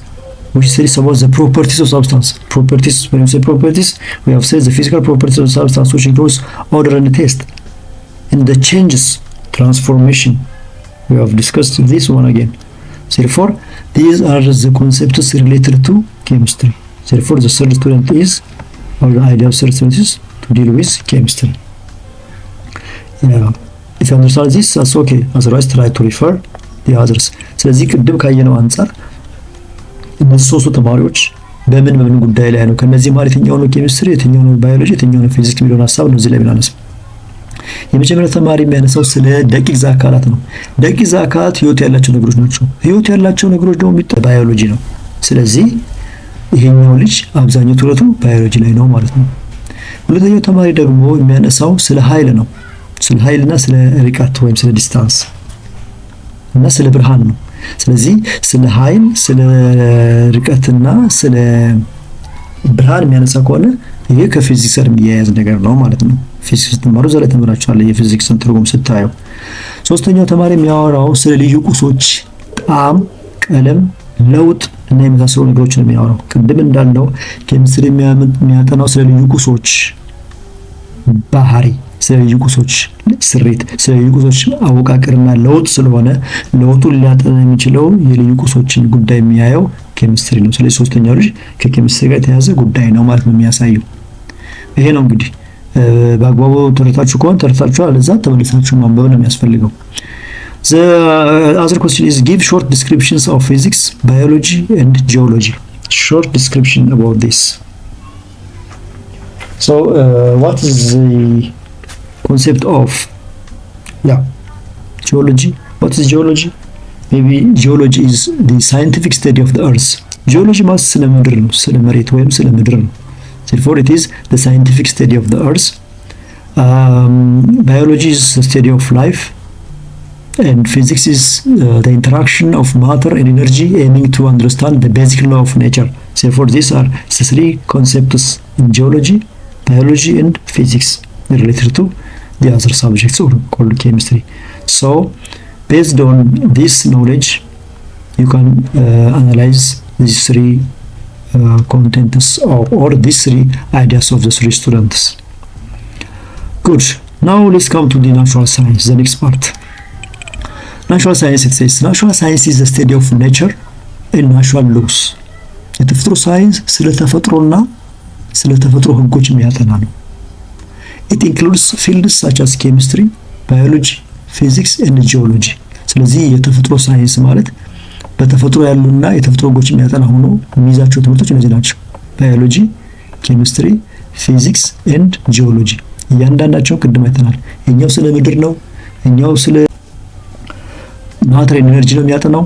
Speaker 1: which studies about the properties of substance. Properties, when you say properties, we have said the physical properties of substance, which includes order and taste. And the changes, transformation, we have discussed this one again. Therefore, these are the concepts related to chemistry. Therefore, the third student is, or the idea of third student is to deal with chemistry. Yeah. If you understand this, that's okay. Otherwise, try to refer the others. ስለዚህ ቅድም ካየነው አንፃር እነዚህ ሶስቱ ተማሪዎች በምን ጉዳይ ላይ ነው ከነዚህ ማለት የትኛው ነው ኬሚስትሪ፣ የትኛው ነው ባዮሎጂ፣ የትኛው ነው ፊዚክስ የሚለውን ሐሳብ ነው እዚህ ላይ ብናነሳው። የመጀመሪያው ተማሪ የሚያነሳው ስለ ደቂቅ አካላት ነው። ደቂቅ አካላት ህይወት ያላቸው ነገሮች ናቸው። ህይወት ያላቸው ነገሮች ደግሞ ባዮሎጂ ነው። ስለዚህ ይሄኛው ልጅ አብዛኛው ትኩረቱ ባዮሎጂ ላይ ነው ማለት ነው። ሁለተኛው ተማሪ ደግሞ የሚያነሳው ስለ ኃይል ነው። ስለ ኃይልና ስለ ርቀት ወይም ስለ ዲስታንስ እና ስለ ብርሃን ነው። ስለዚህ ስለ ኃይል፣ ስለ ርቀትና ስለ ብርሃን የሚያነሳ ከሆነ ይሄ ከፊዚክስ ጋር የሚያያዝ ነገር ነው ማለት ነው። ፊዚክስ ተማሩ ዘለ ተመራችኋል የፊዚክስን ትርጉም ስታዩ። ሶስተኛው ተማሪ የሚያወራው ስለ ልዩ ቁሶች ጣዕም፣ ቀለም፣ ለውጥ እና የመሳሰሉ ነገሮችን የሚያወራው። ቅድም እንዳልነው ኬሚስትሪ የሚያጠናው ስለ ልዩ ቁሶች ባህሪ፣ ስለ ልዩ ቁሶች ስሪት፣ ስለ ልዩ ቁሶች አወቃቀርና ለውጥ ስለሆነ ለውጡን ሊያጠና የሚችለው የልዩ ቁሶችን ጉዳይ የሚያየው ኬሚስትሪ ነው። ስለዚህ ሶስተኛው ልጅ ከኬሚስትሪ ጋር የተያዘ ጉዳይ ነው ማለት ነው የሚያሳየው። ይሄ ነው እንግዲህ በአግባቡ ተረታችሁ ከሆነ ተረታችኋል፣ እዛ ተመልሳችሁ ማንበብ ነው የሚያስፈልገው። The other question is give short descriptions of physics, biology and geology. Short description about this. So what is the concept of geology? What is geology? Maybe geology is the scientific study of the earth. Geology ማለት ስለ ምድር ነው፣ ስለ መሬት ወይም ስለ ምድር ነው። Therefore it is the scientific study of the earth. Biology is the study of life, and physics is the interaction of matter and energy aiming to understand the basic law of nature. Therefore these are the three concepts in geology, biology and physics related to the other subjects called chemistry. So based on this knowledge you can analyze these three contents or these three ideas of the three students. Good. Now let's come to the natural science, the next part. Natural science, it says natural science is the study of nature and natural laws. የተፈጥሮ ሳይንስ ስለ ተፈጥሮና ስለ ተፈጥሮ ህጎች የሚያጠና ነው። It includes fields such as chemistry, biology, physics and geology. ስለዚህ የተፈጥሮ ሳይንስ ማለት በተፈጥሮ ያሉና የተፈጥሮ ህጎች የሚያጠና ሆኖ የሚይዛቸው ትምህርቶች እነዚህ ናቸው። ባዮሎጂ፣ ኬሚስትሪ፣ ፊዚክስ ኤንድ ጂኦሎጂ። እያንዳንዳቸው ቅድም አይተናል። እኛው ስለ ምድር ነው፣ እኛው ስለ ማተር ኤነርጂ ነው የሚያጠናው፣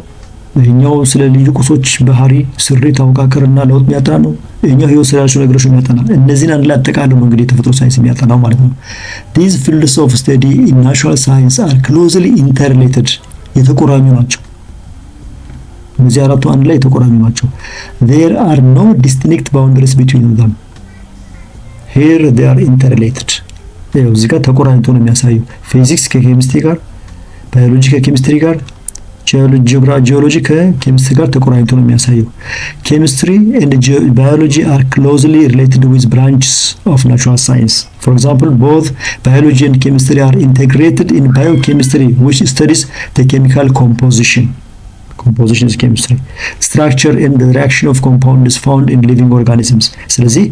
Speaker 1: እኛው ስለ ልዩ ቁሶች ባህሪ፣ ስሪት፣ አወቃቀርና ለውጥ የሚያጠና ነው፣ እኛው ህይወት ስላላቸው ነገሮች የሚያጠና። እነዚህን አንድ ላይ አጠቃለው ነው እንግዲህ የተፈጥሮ ሳይንስ የሚያጠናው ማለት ነው። These fields of study in natural science are closely interrelated. የተቆራኙ ናቸው። እነዚህ አራቱ አንድ ላይ የተቆራኙ ናቸው። There are no distinct boundaries between them. Here they are interrelated. እዚህ ጋር ተቆራኝቶ ነው የሚያሳዩ። ፊዚክስ ከኬሚስትሪ ጋር፣ ባዮሎጂ ከኬሚስትሪ ጋር፣ ጂኦሎጂ ከኬሚስትሪ ጋር ተቆራኝቶ ነው የሚያሳየው። ኬሚስትሪ and biology are closely related with branches of natural science. For example, both biology and chemistry are integrated in biochemistry, which studies the chemical composition. composition is chemistry. Structure and the reaction of compound is found in living organisms. ስለዚህ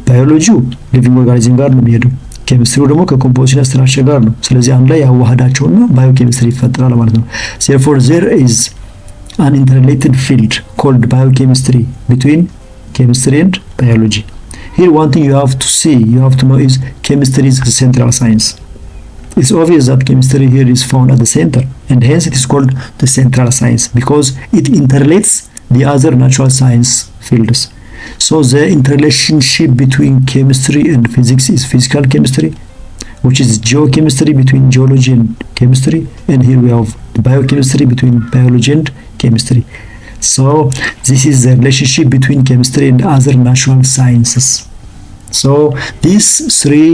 Speaker 1: ባዮሎጂው ሊቪንግ ኦርጋኒዝም ጋር ነው የሚሄደው፣ ኬሚስትሪው ደግሞ ከኮምፖዚሽን ስትራክቸር ጋር ነው። ስለዚህ አንድ ላይ ያዋሃዳቸውና ባዮኬሚስትሪ ይፈጠራል ማለት ነው። therefore there is an interrelated field called biochemistry between chemistry and biology. Here one thing you have to know is chemistry is the central science. It's obvious that chemistry here is found at the center, and hence it is called the central science because it interrelates the other natural science fields. So the interrelationship between chemistry and physics is physical chemistry, which is geochemistry between geology and chemistry, and here we have biochemistry between biology and chemistry. So this is the relationship between chemistry and other natural sciences. So these three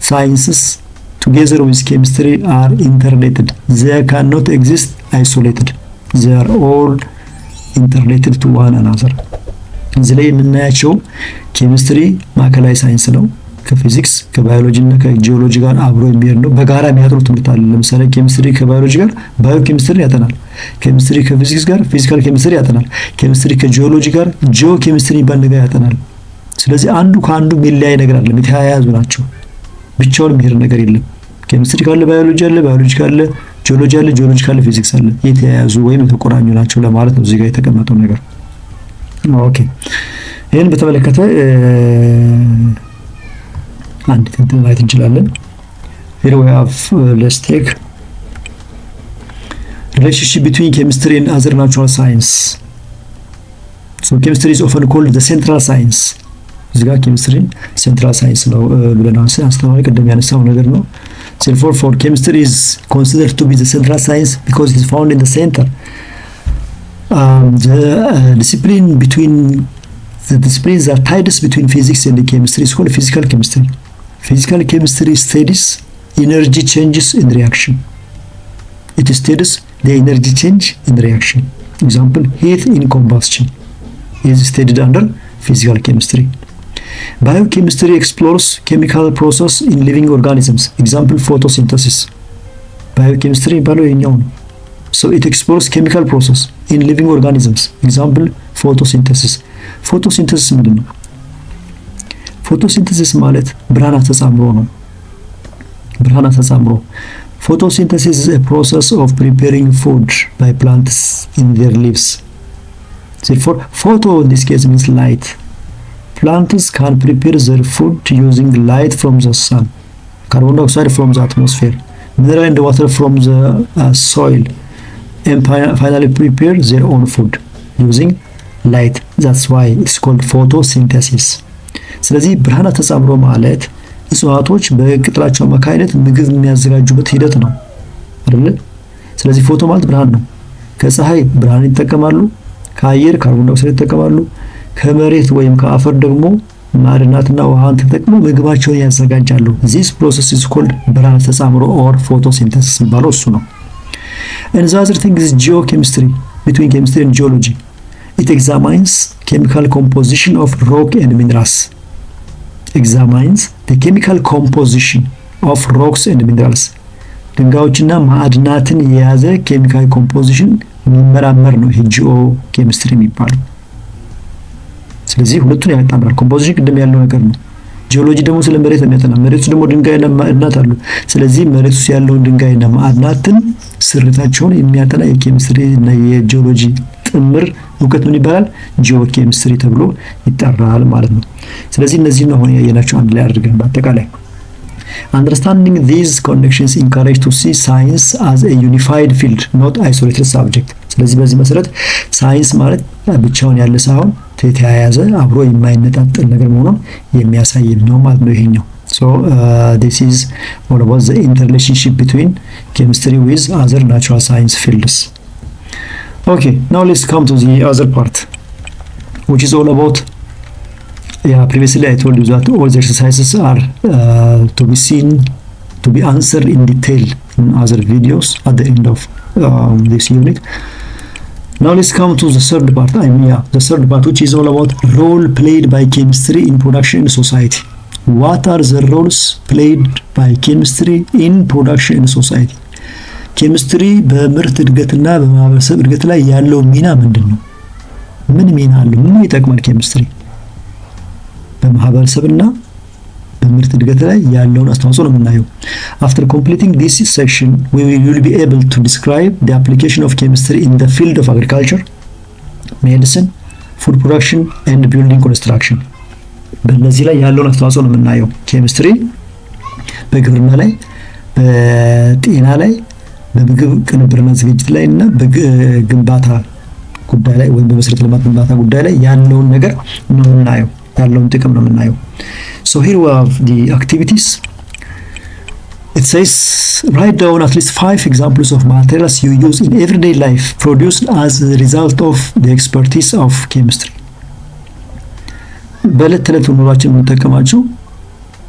Speaker 1: sciences together with chemistry are interrelated. They cannot exist isolated. They are all interrelated to one another. እዚህ ላይ የምናያቸው ኬሚስትሪ ማዕከላዊ ሳይንስ ነው። ከፊዚክስ ከባዮሎጂ እና ከጂኦሎጂ ጋር አብሮ የሚሄድ ነው። በጋራ የሚያጠኑ ትምህርት አለ። ለምሳሌ ኬሚስትሪ ከባዮሎጂ ጋር ባዮ ኬሚስትሪ ያጠናል። ኬሚስትሪ ከፊዚክስ ጋር ፊዚካል ኬሚስትሪ ያጠናል። ኬሚስትሪ ከጂኦሎጂ ጋር ጂኦ ኬሚስትሪ ባል ነገር ያጠናል። ስለዚህ አንዱ ከአንዱ የሚለያይ ነገር አለ። የተያያዙ ናቸው። ብቻውን የሚሄድ ነገር የለም። ኬሚስትሪ ካለ ባዮሎጂ አለ፣ ባዮሎጂ ካለ ጂኦሎጂ አለ፣ ጂኦሎጂ ካለ ፊዚክስ አለ። የተያያዙ ወይም የተቆራኙ ናቸው ለማለት ነው እዚህ ጋር የተቀመጠው ነገር። ኦኬ ይሄን በተመለከተ አንድ እንትን ማየት እንችላለን። Here we have let's take relationship between chemistry and other natural science. So chemistry is often called the central science. እዚህ ጋር ኬሚስትሪ ሴንትራል ሳይንስ ነው ብለናል። አስተማሪ ቀደም ያነሳው ነገር ነው። Therefore for chemistry is considered to be the central science because it is found in the center. The disciplines that ties between physics and chemistry is called physical chemistry. Physical chemistry studies energy changes in reaction. It studies the energy change in reaction. Example, heat in combustion is studied under physical chemistry. Biochemistry explores chemical process in living organisms. Example, photosynthesis. Biochemistry ባለው የኛው ነው። So it explores chemical process in living organisms. Example, photosynthesis. Photosynthesis ምንድን ነው? ፎቶሲንተሲስ ማለት ብርሃን ተጻምሮ ነው። ብርሃን ተጻምሮ photosynthesis is a process of preparing food by plants in their leaves. Therefore photo in this case means light. Plants can prepare their food using light from the sun, carbon dioxide from the atmosphere, mineral and water from the soil, and finally prepare their own food using light. That's why it's called photosynthesis. ስለዚህ ብርሃን ተጻምሮ ማለት እጽዋቶች በቅጠላቸው አማካይነት ምግብ የሚያዘጋጁበት ሂደት ነው አይደል? ስለዚህ ፎቶ ማለት ብርሃን ነው። ከፀሐይ ብርሃን ይጠቀማሉ፣ ከአየር ካርቦን ዳይኦክሳይድ ይጠቀማሉ፣ ከመሬት ወይም ከአፈር ደግሞ ማዕድናትና ውሃን ተጠቅመው ምግባቸውን ያዘጋጃሉ። this process is called ብርሃን ተጻምሮ or photosynthesis የሚባለው እሱ ነው። And the other thing is geochemistry between chemistry and geology. It examines chemical composition of rock and minerals. Examines the chemical composition of rocks and minerals. ድንጋዮችና ማዕድናትን የያዘ ኬሚካል ኮምፖዚሽን የሚመራመር ነው ይሄ ጂኦ ኬሚስትሪ የሚባለው። ስለዚህ ሁለቱን ያጣምራል። ኮምፖዚሽን ቅድም ያለው ነገር ነው። ጂኦሎጂ ደግሞ ስለ መሬት የሚያጠና፣ መሬቱ ደግሞ ድንጋይና ማዕድናት አሉ። ስለዚህ መሬት ውስጥ ያለውን ድንጋይና ማዕድናትን ስርታቸውን የሚያጠና የኬሚስትሪ እና የጂኦሎጂ ጥምር እውቀት ምን ይባላል? ጂኦ ኬሚስትሪ ተብሎ ይጠራል ማለት ነው። ስለዚህ እነዚህ ነው አሁን ያየናቸው አንድ ላይ አድርገን በአጠቃላይ understanding these connections encourage to see science as a unified field, not isolated subject. ስለዚህ በዚህ መሰረት ሳይንስ ማለት ብቻውን ያለ ሳይሆን ተያያዘ አብሮ የማይነጣጠል ነገር መሆኑን የሚያሳይ ነው ማለት ነው ይሄኛው። So this is all about the interrelationship between chemistry with other natural science fields. Okay, now let's come to the other part, which is all about previously I told you that all the exercises are to be seen, to be answered in detail in other videos at the end of this unit. Now let's come to the third part. The third part, which is all about role played by chemistry in production in society. What are the roles played by chemistry in production in society? ኬሚስትሪ በምርት እድገትና በማህበረሰብ እድገት ላይ ያለው ሚና ምንድነው? ምን ሚና አለው? ምን ይጠቅማል ኬሚስትሪ በማህበረሰብና በምርት እድገት ላይ ያለውን አስተዋጽኦ ነው የምናየው። After completing this section, we will be able to describe the application of chemistry in the field of agriculture, medicine, food production and building construction. በእነዚህ ላይ ያለውን አስተዋጽኦ ነው የምናየው። ኬሚስትሪ በግብርና ላይ፣ በጤና ላይ፣ በምግብ ቅንብርና ዝግጅት ላይ እና በግንባታ ጉዳይ ላይ ወይም በመሰረተ ልማት ግንባታ ጉዳይ ላይ ያለውን ነገር ነው የምናየው፣ ያለውን ጥቅም ነው የምናየው። So here we have the activities. It says write down at least 5 examples of materials you use in everyday life produced as a result of the expertise of chemistry. በዕለት ተዕለት ኑሯችን የምንጠቀማቸው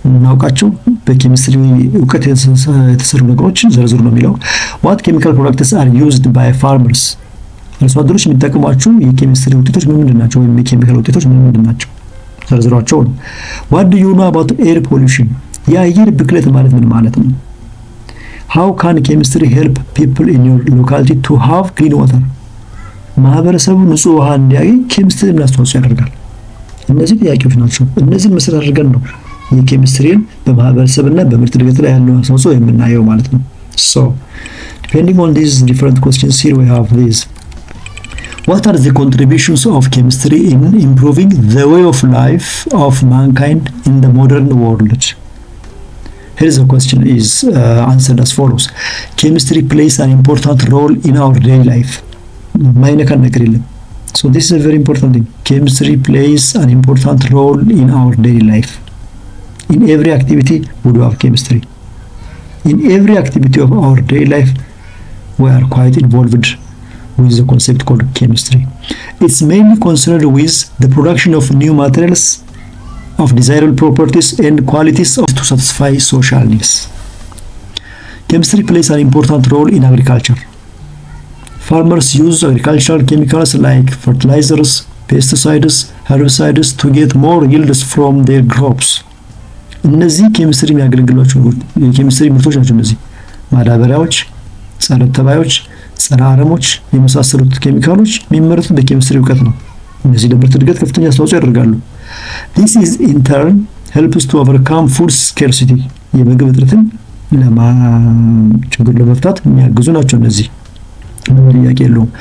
Speaker 1: እናውቃቸው በኬሚስትሪ እውቀት የተሰሩ ነገሮችን ዘርዝሩ ነው የሚለው። What chemical products are used by farmers? አርሶ አደሮች የሚጠቀሟቸው የኬሚስትሪ ውጤቶች ምንድን ናቸው? ወይም የኬሚካል ውጤቶች ምንድን ናቸው? ዘርዝሯቸው ነው። What do you know about air pollution? የአየር ብክለት ማለት ምን ማለት ነው? How can chemistry help people in your locality to have clean water? ማህበረሰቡ ንጹህ ውሃ እንዲያገኝ ኬሚስትሪ ምን አስተዋጽኦ ያደርጋል? እነዚህ ጥያቄዎች ናቸው። እነዚህ መሰረት አድርገን ነው የኬሚስትሪን በማህበረሰብና በምርት እድገት ላይ ያለው አስተዋጽኦ የምናየው ማለት ነው። So depending on these different questions, here we have these. What are the contributions of chemistry in improving the way of life of mankind in the modern world? Here is the question is answered as follows. Chemistry plays an important role in our daily life. ማይነካ ነገር የለም። So this is a very important thing. Chemistry plays an important role in our daily life. In every activity we do have chemistry. In every activity of our daily life we are quite involved with the concept called chemistry. It's mainly concerned with the production of new materials of desirable properties and qualities to satisfy social needs. Chemistry plays an important role in agriculture. Farmers use agricultural chemicals like fertilizers, pesticides, herbicides to get more yields from their crops. እነዚህ ኬሚስትሪ የሚያገለግሏቸው የኬሚስትሪ ምርቶች ናቸው። እነዚህ ማዳበሪያዎች፣ ጸረ ተባዮች፣ ጸረ አረሞች የመሳሰሉት ኬሚካሎች የሚመረቱት በኬሚስትሪ እውቀት ነው። እነዚህ ለምርት እድገት ከፍተኛ አስተዋጽኦ ያደርጋሉ። This is in turn helps to overcome food scarcity. የምግብ እጥረትን ችግር ለመፍታት የሚያግዙ ናቸው እነዚህ። ምንም ጥያቄ የለውም።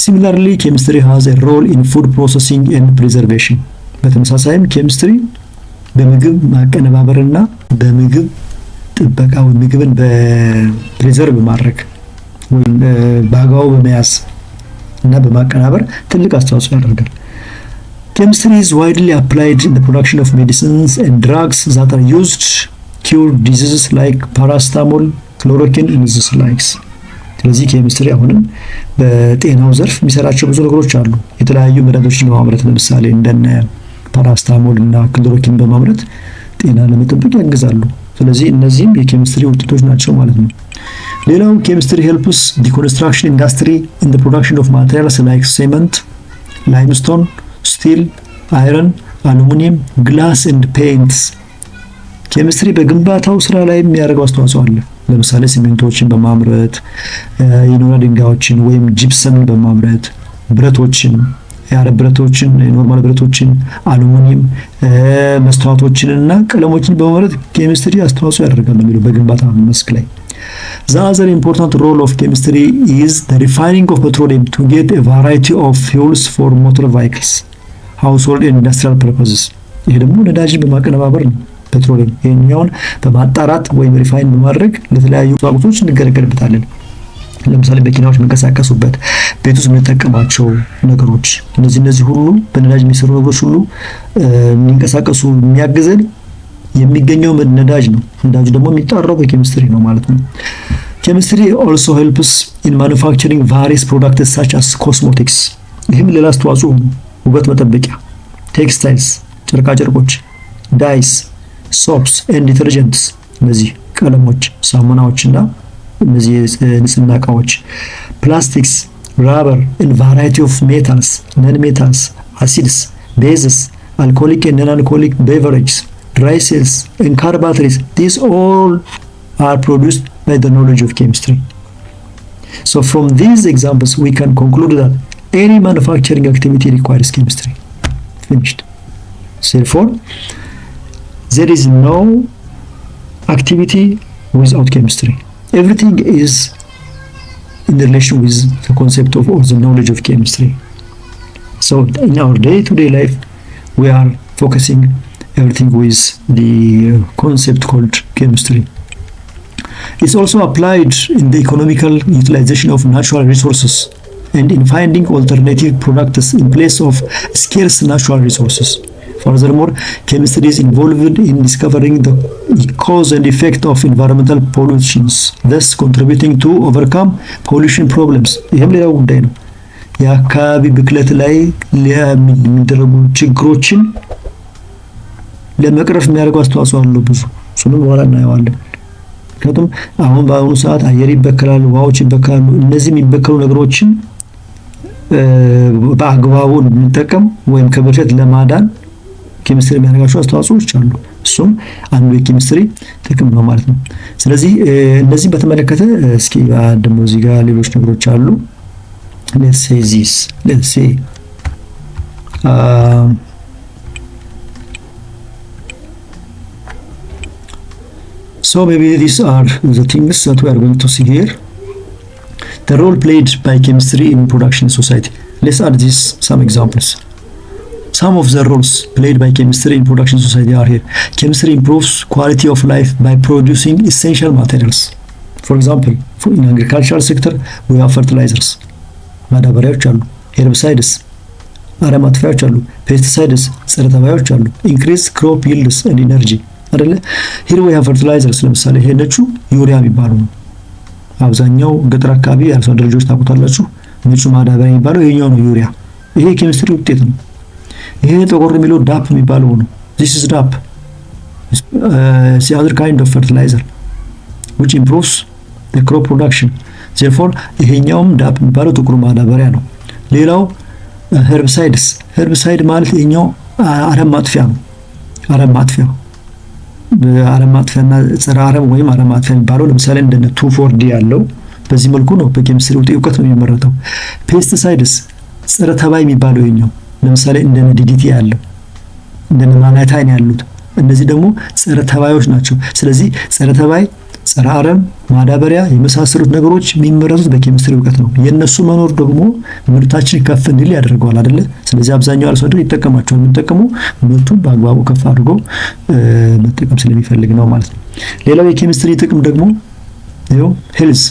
Speaker 1: Similarly, chemistry has a role in food processing and preservation. በተመሳሳይም ኬሚስትሪ በምግብ ማቀነባበርና በምግብ ጥበቃ ወይ ምግብን በፕሪዘርቭ ማድረግ ወይም በአግባቡ በመያዝ እና በማቀናበር ትልቅ አስተዋጽኦ ያደርጋል። Chemistry is widely applied in the production of medicines and drugs that are used to cure diseases like paracetamol, chloroquine and the likes. ስለዚህ ኬሚስትሪ አሁንም በጤናው ዘርፍ የሚሰራቸው ብዙ ነገሮች አሉ። የተለያዩ መድኃኒቶችን በማምረት ለምሳሌ እንደነ ፓራስታሞል እና ክሎሮኪን በማምረት ጤና ለመጠበቅ ያግዛሉ። ስለዚህ እነዚህም የኬሚስትሪ ውጤቶች ናቸው ማለት ነው። ሌላው ኬሚስትሪ helps the construction industry in the production of materials like cement, limestone, steel, iron, aluminum, glass and paints. ኬሚስትሪ በግንባታው ስራ ላይ የሚያደርገው አስተዋጽኦ አለ። ለምሳሌ ሲሚንቶችን በማምረት የኖራ ድንጋዮችን ወይም ጂፕሰምን በማምረት ብረቶችን፣ የአረብ ብረቶችን፣ የኖርማል ብረቶችን፣ አሉሚኒየም መስታወቶችን እና ቀለሞችን በማምረት ኬሚስትሪ አስተዋጽኦ ያደርጋል ነው የሚለው በግንባታ መስክ ላይ። The other important role of chemistry is the refining of petroleum to get a variety of fuels for motor vehicles, household and industrial purposes. ይሄ ደግሞ ነዳጅን በማቀነባበር ነው። ፔትሮሊየም ይሄኛውን በማጣራት ወይም ሪፋይን በማድረግ ለተለያዩ ቁሳቁሶች እንገለገልበታለን። ለምሳሌ መኪናዎች መንቀሳቀሱበት፣ ቤት ውስጥ የምንጠቀማቸው ነገሮች እነዚህ ሁሉ በነዳጅ የሚሰሩ ነገሮች ሁሉ እንዲንቀሳቀሱ የሚያግዘን የሚገኘው ነዳጅ ነው። ነዳጁ ደግሞ የሚጣራው በኬሚስትሪ ነው ማለት ነው። Chemistry also helps in manufacturing various products such as cosmetics. ይህም ሌላ አስተዋጽኦ ነው። ውበት መጠበቂያ፣ ቴክስታይልስ ጨርቃጨርቆች፣ ዳይስ፣ soaps and detergents እነዚህ ቀለሞች፣ ሳሙናዎችና እነዚህ ንጽህና ዕቃዎች፣ plastics, rubber and variety of metals, non-metals, acids, bases, alcoholic and non-alcoholic beverages, dry cells and car batteries. These all are produced by the knowledge of chemistry. So from these examples, we can conclude that any manufacturing activity requires chemistry. Finished. Therefore, there is no activity without chemistry. Everything is in relation with the concept of or the knowledge of chemistry. So in our day-to-day life, we are focusing everything with the concept called chemistry. It's also applied in the economical utilization of natural resources and in finding alternative products in place of scarce natural resources. Furthermore, chemistry is involved in discovering the cause and effect of environmental pollutions, thus contributing to overcome pollution problems. ይህም ሌላው ጉዳይ ነው። የአካባቢ ብክለት ላይ የሚደረጉ ችግሮችን ለመቅረፍ የሚያደርገው አስተዋጽኦ አለው ብዙ። እሱንም በኋላ እናየዋለን። ምክንያቱም አሁን በአሁኑ ሰዓት አየር ይበከላል፣ ውሃዎች ይበከላሉ። እነዚህ የሚበከሉ ነገሮችን በአግባቡ እንጠቀም ወይም ከብክለት ለማዳን ኬሚስትሪ የሚያደርጋቸው አስተዋጽኦዎች አሉ። እሱም አንዱ የኬሚስትሪ ጥቅም ነው ማለት ነው። ስለዚህ እነዚህ በተመለከተ እስኪ ደግሞ እዚህ ጋር ሌሎች ነገሮች አሉ። let's say so maybe these are the things that we are going to see here. The role played by chemistry in production society. Let's add some examples. Some of the roles played by chemistry in production society are here. Chemistry improves quality of life by producing essential materials. For example, in agricultural sector, we have fertilizers, ማዳበሪያዎች አሉ፣ herbicides, አረም አጥፊያዎች አሉ፣ pesticides, ጸረ ተባዮች አሉ፣ increase crop yields and energy አይደለ? here we have fertilizers። ለምሳሌ ይሄ ነጩ ዩሪያ የሚባለው ነው። አብዛኛው ገጠር አካባቢ ያርሶ አደር ልጆች ታውቁታላችሁ። ነጩ ማዳበሪያ የሚባለው ይሄኛው ነው ዩሪያ። ይሄ ኬሚስትሪ ውጤት ነው። ይሄ ጥቁር የሚለው ዳፕ የሚባለው ነው። this is DAP. It's the other kind of fertilizer which improves the crop production. therefore ይሄኛውም ዳፕ የሚባለው ጥቁር ማዳበሪያ ነው። ሌላው herbicides። herbicide ማለት ይሄኛው አረም ማጥፊያ ነው። አረም ማጥፊያና ጸረ አረም ወይም አረም ማጥፊያ የሚባለው ለምሳሌ እንደነ 2,4-D ያለው በዚህ መልኩ ነው በኬሚስትሪ እውቀት ነው የሚመረተው። pesticides ጸረ ተባይ የሚባለው ይሄኛው ለምሳሌ እንደነ DDT ያለው እንደነ ማናታይን ያሉት እነዚህ ደግሞ ጸረ ተባዮች ናቸው። ስለዚህ ጸረ ተባይ፣ ጸረ አረም፣ ማዳበሪያ የመሳሰሉት ነገሮች የሚመረቱት በኬሚስትሪ እውቀት ነው። የነሱ መኖር ደግሞ ምርታችን ከፍ እንዲል ያደርገዋል አይደለ? ስለዚህ አብዛኛው አርሶ አደር ይጠቀማቸዋል። የሚጠቀመው ምርቱን በአግባቡ ከፍ አድርጎ መጠቀም ስለሚፈልግ ነው ማለት ነው። ሌላው የኬሚስትሪ ጥቅም ደግሞ ይኸው ሄልዝ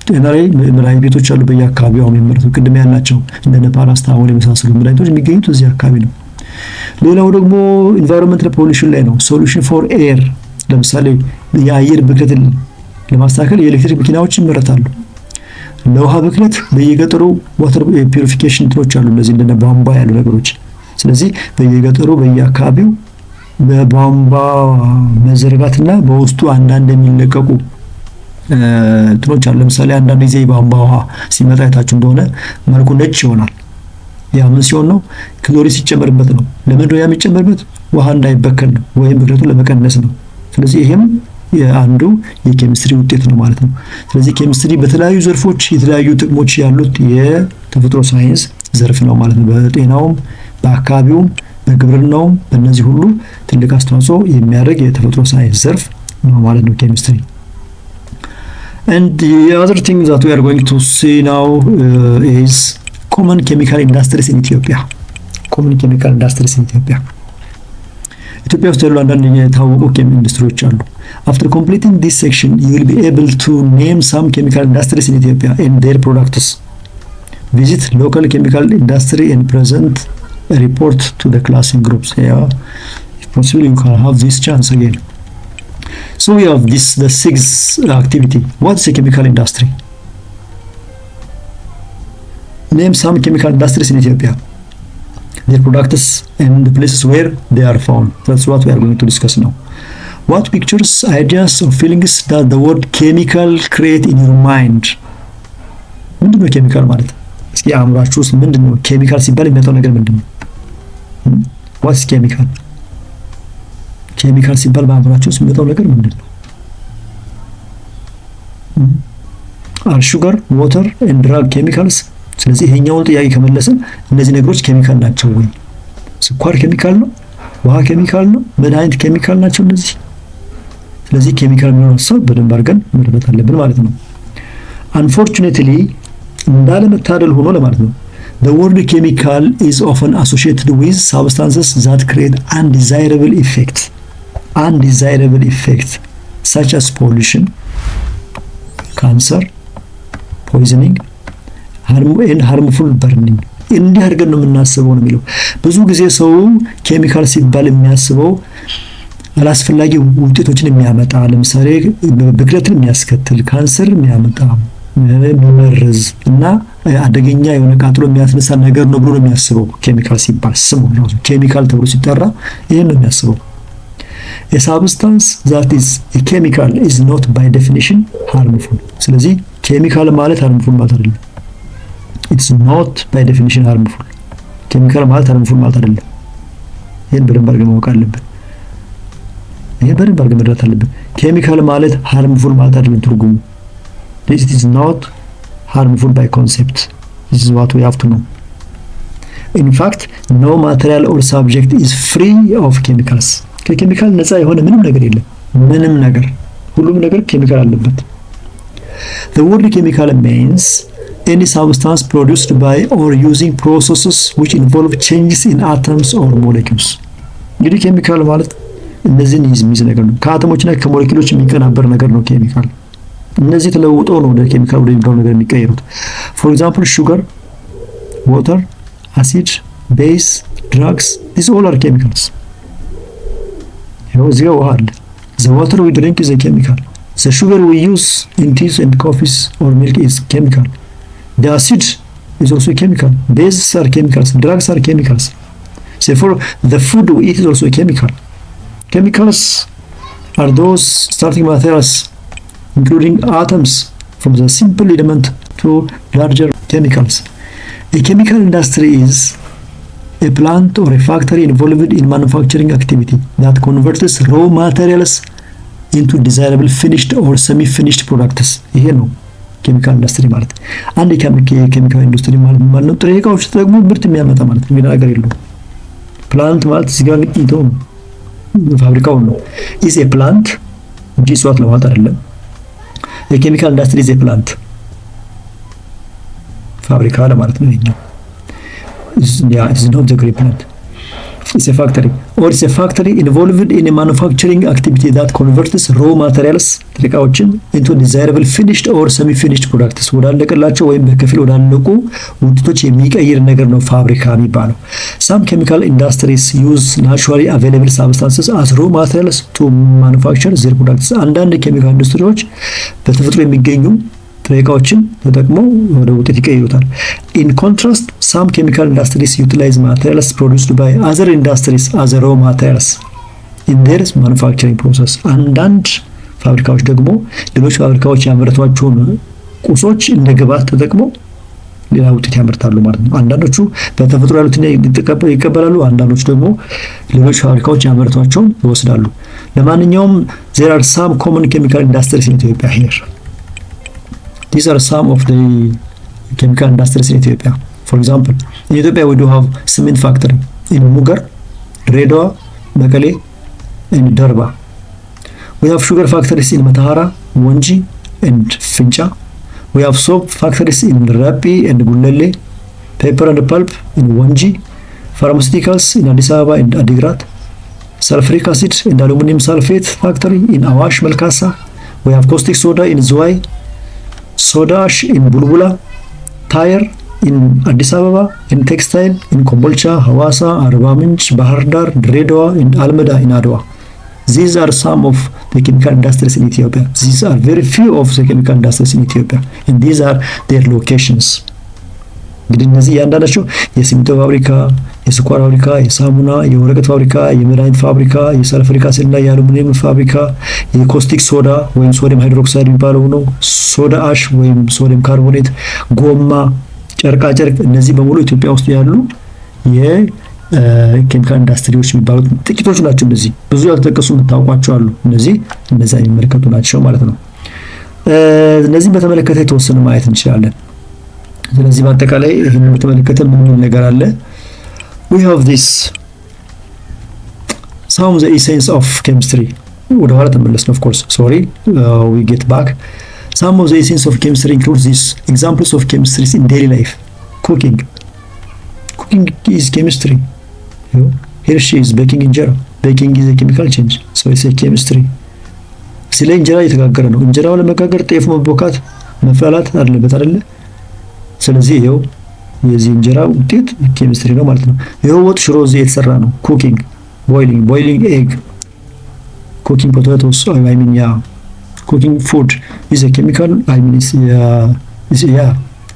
Speaker 1: ጤና ላይ መድኃኒት ቤቶች አሉ በየአካባቢው የሚመረቱ ቅድም ያልናቸው እንደነ ፓራስታሞል የመሳሰሉት መድኃኒቶች የሚገኙት እዚህ አካባቢ ነው። ሌላው ደግሞ ኢንቫይሮንመንታል ፖሊሽን ላይ ነው። ሶሉሽን ፎር ኤር ለምሳሌ የአየር ብክለትን ለማስተካከል የኤሌክትሪክ መኪናዎች ይመረታሉ። ለውሃ ብክለት በየገጠሩ ዋተር ፒዩሪፊኬሽን እንትኖች አሉ እነዚህ እንደነ ቧንቧ ያሉ ነገሮች። ስለዚህ በየገጠሩ በየአካባቢው በቧንቧ መዘርጋትና በውስጡ አንዳንድ የሚለቀቁ እንትኖች አሉ። ለምሳሌ አንዳንድ ጊዜ ቧንቧ ውሃ ሲመጣ አይታችሁ እንደሆነ መልኩ ነጭ ይሆናል። ያ ምን ሲሆን ነው? ክሎሪን ሲጨመርበት ነው። ለምን ነው የሚጨመርበት? ውሃ እንዳይበከል ነው ወይም ብክለቱን ለመቀነስ ነው። ስለዚህ ይሄም አንዱ የኬሚስትሪ ውጤት ነው ማለት ነው። ስለዚህ ኬሚስትሪ በተለያዩ ዘርፎች የተለያዩ ጥቅሞች ያሉት የተፈጥሮ ሳይንስ ዘርፍ ነው ማለት ነው። በጤናውም፣ በአካባቢውም፣ በግብርናውም በእነዚህ ሁሉ ትልቅ አስተዋጽኦ የሚያደርግ የተፈጥሮ ሳይንስ ዘርፍ ነው ማለት ነው ኬሚስትሪ። And the other thing that we are going to see now is common chemical industries in Ethiopia. Common chemical industries in Ethiopia. ኢትዮጵያ ውስጥ ያሉ አንዳንድ የታወቁ ኬሚካል ኢንዱስትሪዎች አሉ። After completing this section, you will be able to name some chemical industries in Ethiopia and their products. Visit local chemical industry and present a report to the class in groups. Yeah, if possible, you can have this chance again. So we have the sixth activity. What's a chemical industry? Name some chemical industries in Ethiopia, their products and the places where they are found. That's what we are going to discuss now. What pictures, ideas or feelings does the word chemical create in your mind? ምንድነው ኬሚካል ማለት? እስኪ አእምሯችሁ ውስጥ ምንድነው ኬሚካል ሲባል የሚመጣው ነገር ምንድነው? What's chemical? ኬሚካል ሲባል በአእምሯችሁ ውስጥ የሚመጣው ነገር ምንድነው? are sugar, water and drug chemicals? ስለዚህ ይሄኛውን ጥያቄ ከመለስን እነዚህ ነገሮች ኬሚካል ናቸው ወይ? ስኳር ኬሚካል ነው፣ ውሃ ኬሚካል ነው፣ መድኃኒት ኬሚካል ናቸው እነዚህ። ስለዚህ ኬሚካል የሚሆነው ሀሳብ በደንብ አድርገን መረዳት አለብን ማለት ነው። unfortunately እንዳለመታደል ሆኖ ለማለት ነው the word chemical is often associated with substances that create undesirable effects such as pollution, cancer, poisoning and harmful burning እንዲህ አድርገን ነው የምናስበው ነው የሚለው። ብዙ ጊዜ ሰው ኬሚካል ሲባል የሚያስበው አላስፈላጊ ውጤቶችን የሚያመጣ ለምሳሌ ብክለትን የሚያስከትል ካንሰር የሚያመጣ የሚመርዝ እና አደገኛ የሆነ ቃጥሎ የሚያስነሳ ነገር ነው ብሎ ነው የሚያስበው። ኬሚካል ሲባል ስሙ ራሱ ኬሚካል ተብሎ ሲጠራ ይሄን ነው የሚያስበው። a substance that is a chemical is not by definition harmful። ስለዚህ ኬሚካል ማለት harmful ማለት አይደለም። it's not by definition harmful። ኬሚካል ማለት harmful ማለት አይደለም። ይሄን በደንብ አድርገን ማወቅ አለብን። ይሄን በደንብ አድርገን መረዳት አለብን። ኬሚካል ማለት harmful ማለት አይደለም ትርጉሙ። this is not harmful by concept. This is what we have to know. In fact, no material or subject is free of chemicals. ከኬሚካል ነፃ የሆነ ምንም ነገር የለም። ምንም ነገር ሁሉም ነገር ኬሚካል አለበት። The word chemical means any substance produced by or using processes which involve changes in atoms or molecules. እንግዲህ ኬሚካል ማለት እነዚህን የሚይዝ ነገር ነው። ከአተሞችና ከሞለኪውሎች የሚቀናበር ነገር ነው ኬሚካል። እነዚህ ተለውጠው ነው ወደ ኬሚካል ወደ የሚባለው ነገር የሚቀየሩት። for example sugar, water, acid, base, drugs, these all are chemicals. እዚህ ጋር ውሃ አለ። the water we drink is a chemical. the sugar we use in teas and coffees or milk is chemical. the acid is also a chemical. bases are chemicals. drugs are chemicals. therefore the food we eat is also a chemical. chemicals are those starting materials including atoms from the simple element to larger chemicals. A chemical industry is a plant or a factory involved in manufacturing activity that converts raw materials into desirable finished or semi-finished products. ይሄ ነው ኬሚካል ኢንዱስትሪ ማለት። አንድ የኬሚካል ኢንዱስትሪ ማለት ነው ጥሬ ዕቃዎች ተጠቅሞ ምርት የሚያመጣ ማለት ነው። ነገር የለውም። ፕላንት ማለት እዚህ ጋር እንትን ፋብሪካው ነው። is a plant እንጂ እጽዋት ለማለት አይደለም። የኬሚካል ኢንዱስትሪ is a plant ፋብሪካ ለማለት ነው ይሄኛው። it is not the great plant. It's a factory or it's a factory involved in a manufacturing activity that converts raw materials ጥሬቃዎችን into desirable finished or semi-finished products ወዳለቀላቸው ወይም በከፊል ወዳለቁ ውጤቶች የሚቀይር ነገር ነው ፋብሪካ የሚባለው። Some chemical industries use naturally available substances as raw materials to manufacture their products. አንዳንድ ኬሚካል ኢንዱስትሪዎች በተፈጥሮ የሚገኙ ጥሬቃዎችን ተጠቅመው ወደ ውጤት ይቀይሩታል። In contrast, some chemical industries utilize materials produced by other industries as raw materials in their manufacturing process. አንዳንድ ፋብሪካዎች ደግሞ ሌሎች ፋብሪካዎች ያመረቷቸውን ቁሶች እንደ ግብዓት ተጠቅመው ሌላ ውጤት ያመርታሉ ማለት ነው። አንዳንዶቹ በተፈጥሮ ያሉትን ይቀበላሉ፣ አንዳንዶቹ ደግሞ ሌሎች ፋብሪካዎች ያመረቷቸውን ይወስዳሉ። ለማንኛውም there are some common chemical industries in Ethiopia here. These are some of the chemical industries in Ethiopia. For example, in Ethiopia we do have cement factory in Mugar, Redwa, Mekele, and Darba. We have sugar factories in Matahara, Wanji, and Fincha. We have soap factories in Rapi and Gulele, paper and pulp in Wanji, pharmaceuticals in Addis Ababa and Adigrat, sulfuric acid and aluminum sulfate factory in Awash, Malkasa. We have caustic soda in Zeway, soda ash in Bulbula, tire in Addis Ababa, and textile in Kombolcha, Hawassa, Arba Minch, Bahar Dar, Redwa, and Almeda in Adwa. These are some of the chemical industries in Ethiopia. These are very few of the chemical industries in Ethiopia, and these are their locations. እንግዲህ እነዚህ ያንዳንዳቸው የሲሚንቶ ፋብሪካ፣ የስኳር ፋብሪካ፣ የሳሙና፣ የወረቀት ፋብሪካ፣ የመድኃኒት ፋብሪካ፣ የሰልፈሪክ አሲድና የአሉሚኒየም ፋብሪካ፣ የኮስቲክ ሶዳ ወይም ሶዲየም ሃይድሮክሳይድ የሚባለው ነው፣ ሶዳ አሽ ወይም ሶዲየም ካርቦኔት፣ ጎማ፣ ጨርቃጨርቅ፣ እነዚህ በሙሉ ኢትዮጵያ ውስጥ ያሉ የኬሚካል ኢንዱስትሪዎች የሚባሉት ጥቂቶች ናቸው። እነዚህ ብዙ ያልተጠቀሱ የምታውቋቸው አሉ። እነዚህ የሚመለከቱ ናቸው ማለት ነው። እነዚህን በተመለከተ የተወሰነ ማየት እንችላለን። ስለዚህ በአጠቃላይ ይህን በተመለከተ ምን ነገር አለ? we have this some of the essence of chemistry. ወደ ኋላ ተመለስን of course, sorry, we get back. Some of the essence of chemistry includes these examples of chemistry in daily life. Cooking is chemistry. Here she is baking injera. Baking is a chemical change, so it's a chemistry. ስለ እንጀራ እየተጋገረ ነው። እንጀራው ለመጋገር ጤፍ መቦካት መፈላት አለበት አይደለ? ስለዚህ ይሄው የዚህ እንጀራ ውጤት ኬሚስትሪ ነው ማለት ነው። ይሄው ወጥ ሽሮ እዚህ የተሰራ ነው። ኩኪንግ ቦይሊንግ ኤግ ኩኪንግ ፖታቶስ I mean yeah cooking food is a chemical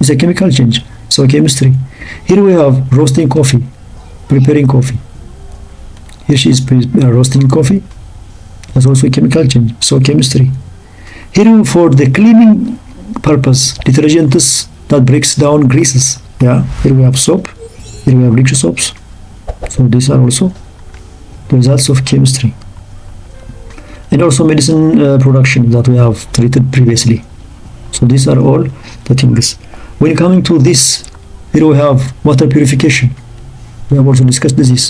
Speaker 1: is a chemical change, so chemistry. Here we have roasting coffee, preparing coffee. Here she is roasting coffee. That's also a chemical change, so chemistry. Here for the cleaning purpose, detergents that breaks down greases. Yeah, here we have soap, here we have liquid soaps, so these are also the results of chemistry. And also medicine production that we have treated previously, so these are all the things. When coming to this, here we have water purification. We have also discussed this.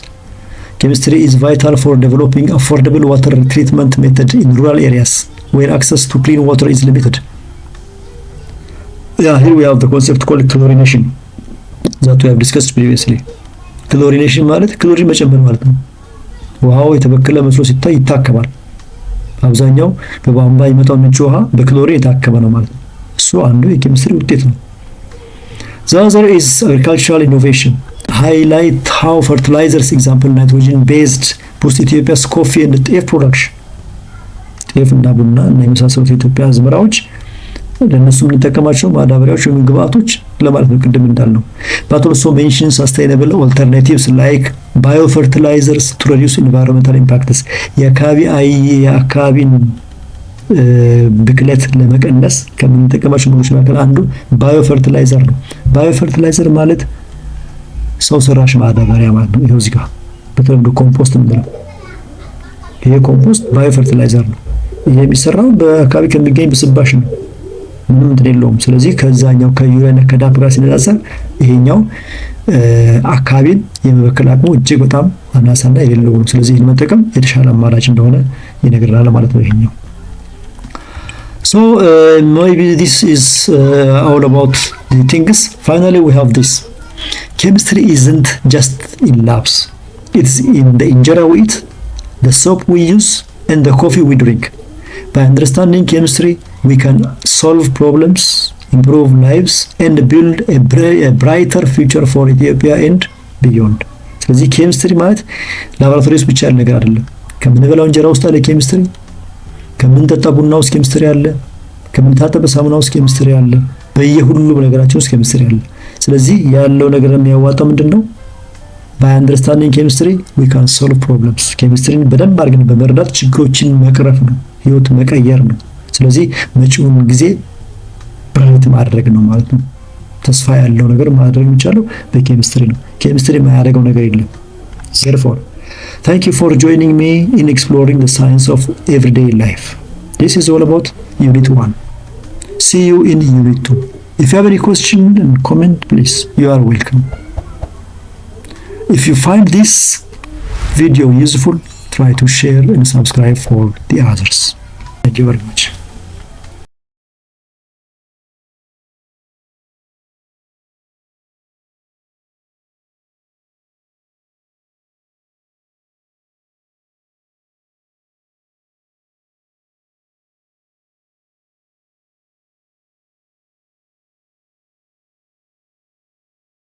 Speaker 1: Chemistry is vital for developing affordable water treatment method in rural areas where access to clean water is limited. Yeah, here we have the concept called chlorination that we have discussed previously. Chlorination ማለት ክሎሪን መጨመር ማለት ነው። ውሃው የተበከለ መስሎ ሲታይ ይታከማል። አብዛኛው በቧንቧ የሚመጣው ምንጭ ውሃ በክሎሪን የታከመ ነው ማለት ነው። እሱ አንዱ የኬሚስትሪ ውጤት ነው። The other is agricultural innovation. Highlight how fertilizers, example nitrogen based, boost Ethiopia's coffee and ጤፍ production. ጤፍ እና ቡና እና የመሳሰሉት የኢትዮጵያ አዝመራዎች ለነሱ የምንጠቀማቸው ማዳበሪያዎች ወይም ግብአቶች ለማለት ነው ቅድም እንዳልነው። But also mention sustainable alternatives like biofertilizers to reduce environmental impacts. የአካባቢን ብክለት ለመቀነስ ከምንጠቀማቸው ነገሮች መካከል አንዱ ባዮፈርቲላይዘር ነው። ባዮፈርቲላይዘር ማለት ሰው ሰራሽ ማዳበሪያ ማለት ነው። ይሄው እዚህ ጋር በተለምዶ ኮምፖስት እንበለው። ይሄ ኮምፖስት ባዮፈርቲላይዘር ነው። ይሄ የሚሰራው በአካባቢ ከሚገኝ ብስባሽ ነው። ምንም እንትን የለውም። ስለዚህ ከዛኛው ከዩሪያና ከዳፕ ጋር ሲነጻጸር ይሄኛው አካባቢን የመበከል አቅሙ እጅግ በጣም አናሳና የሌለው ነው። ስለዚህ ይሄን መጠቀም የተሻለ አማራጭ እንደሆነ ይነግረናል ማለት ነው ይሄኛው። So maybe this is all about the things. Finally we have this. Chemistry isn't just in labs. It's in the injera we eat, the soap we use, and the coffee we drink. By understanding chemistry, we can solve problems, improve lives, and build a brighter future for Ethiopia and beyond. ስለዚህ ኬሚስትሪ ማለት ላቦራቶሪ ውስጥ ብቻ ያለ ነገር አይደለም። ከምንበላው እንጀራ ውስጥ አለ ኬሚስትሪ፣ ከምንጠጣ ቡና ውስጥ ኬሚስትሪ አለ፣ ከምንታጠብ ሳሙና ውስጥ ኬሚስትሪ አለ፣ በየሁሉም ነገራችን ውስጥ ኬሚስትሪ አለ። ስለዚህ ያለው ነገር የሚያዋጣው ምንድነው? by understanding chemistry we can solve problems. ኬሚስትሪን በደንብ አድርገን በመረዳት ችግሮችን መቅረፍ ነው፣ ህይወት መቀየር ነው። ስለዚህ መጪውን ጊዜ ብራይት ማድረግ ነው ማለት ነው። ተስፋ ያለው ነገር ማድረግ የሚቻለው በኬሚስትሪ ነው። ኬሚስትሪ የማያደርገው ነገር የለም። therefore thank you for joining me in exploring the science of everyday life. This is all about unit 1. See you in unit 2. If you have any question and comment, please, you are welcome. If you find this video useful, try to share and subscribe for the others. Thank you very much.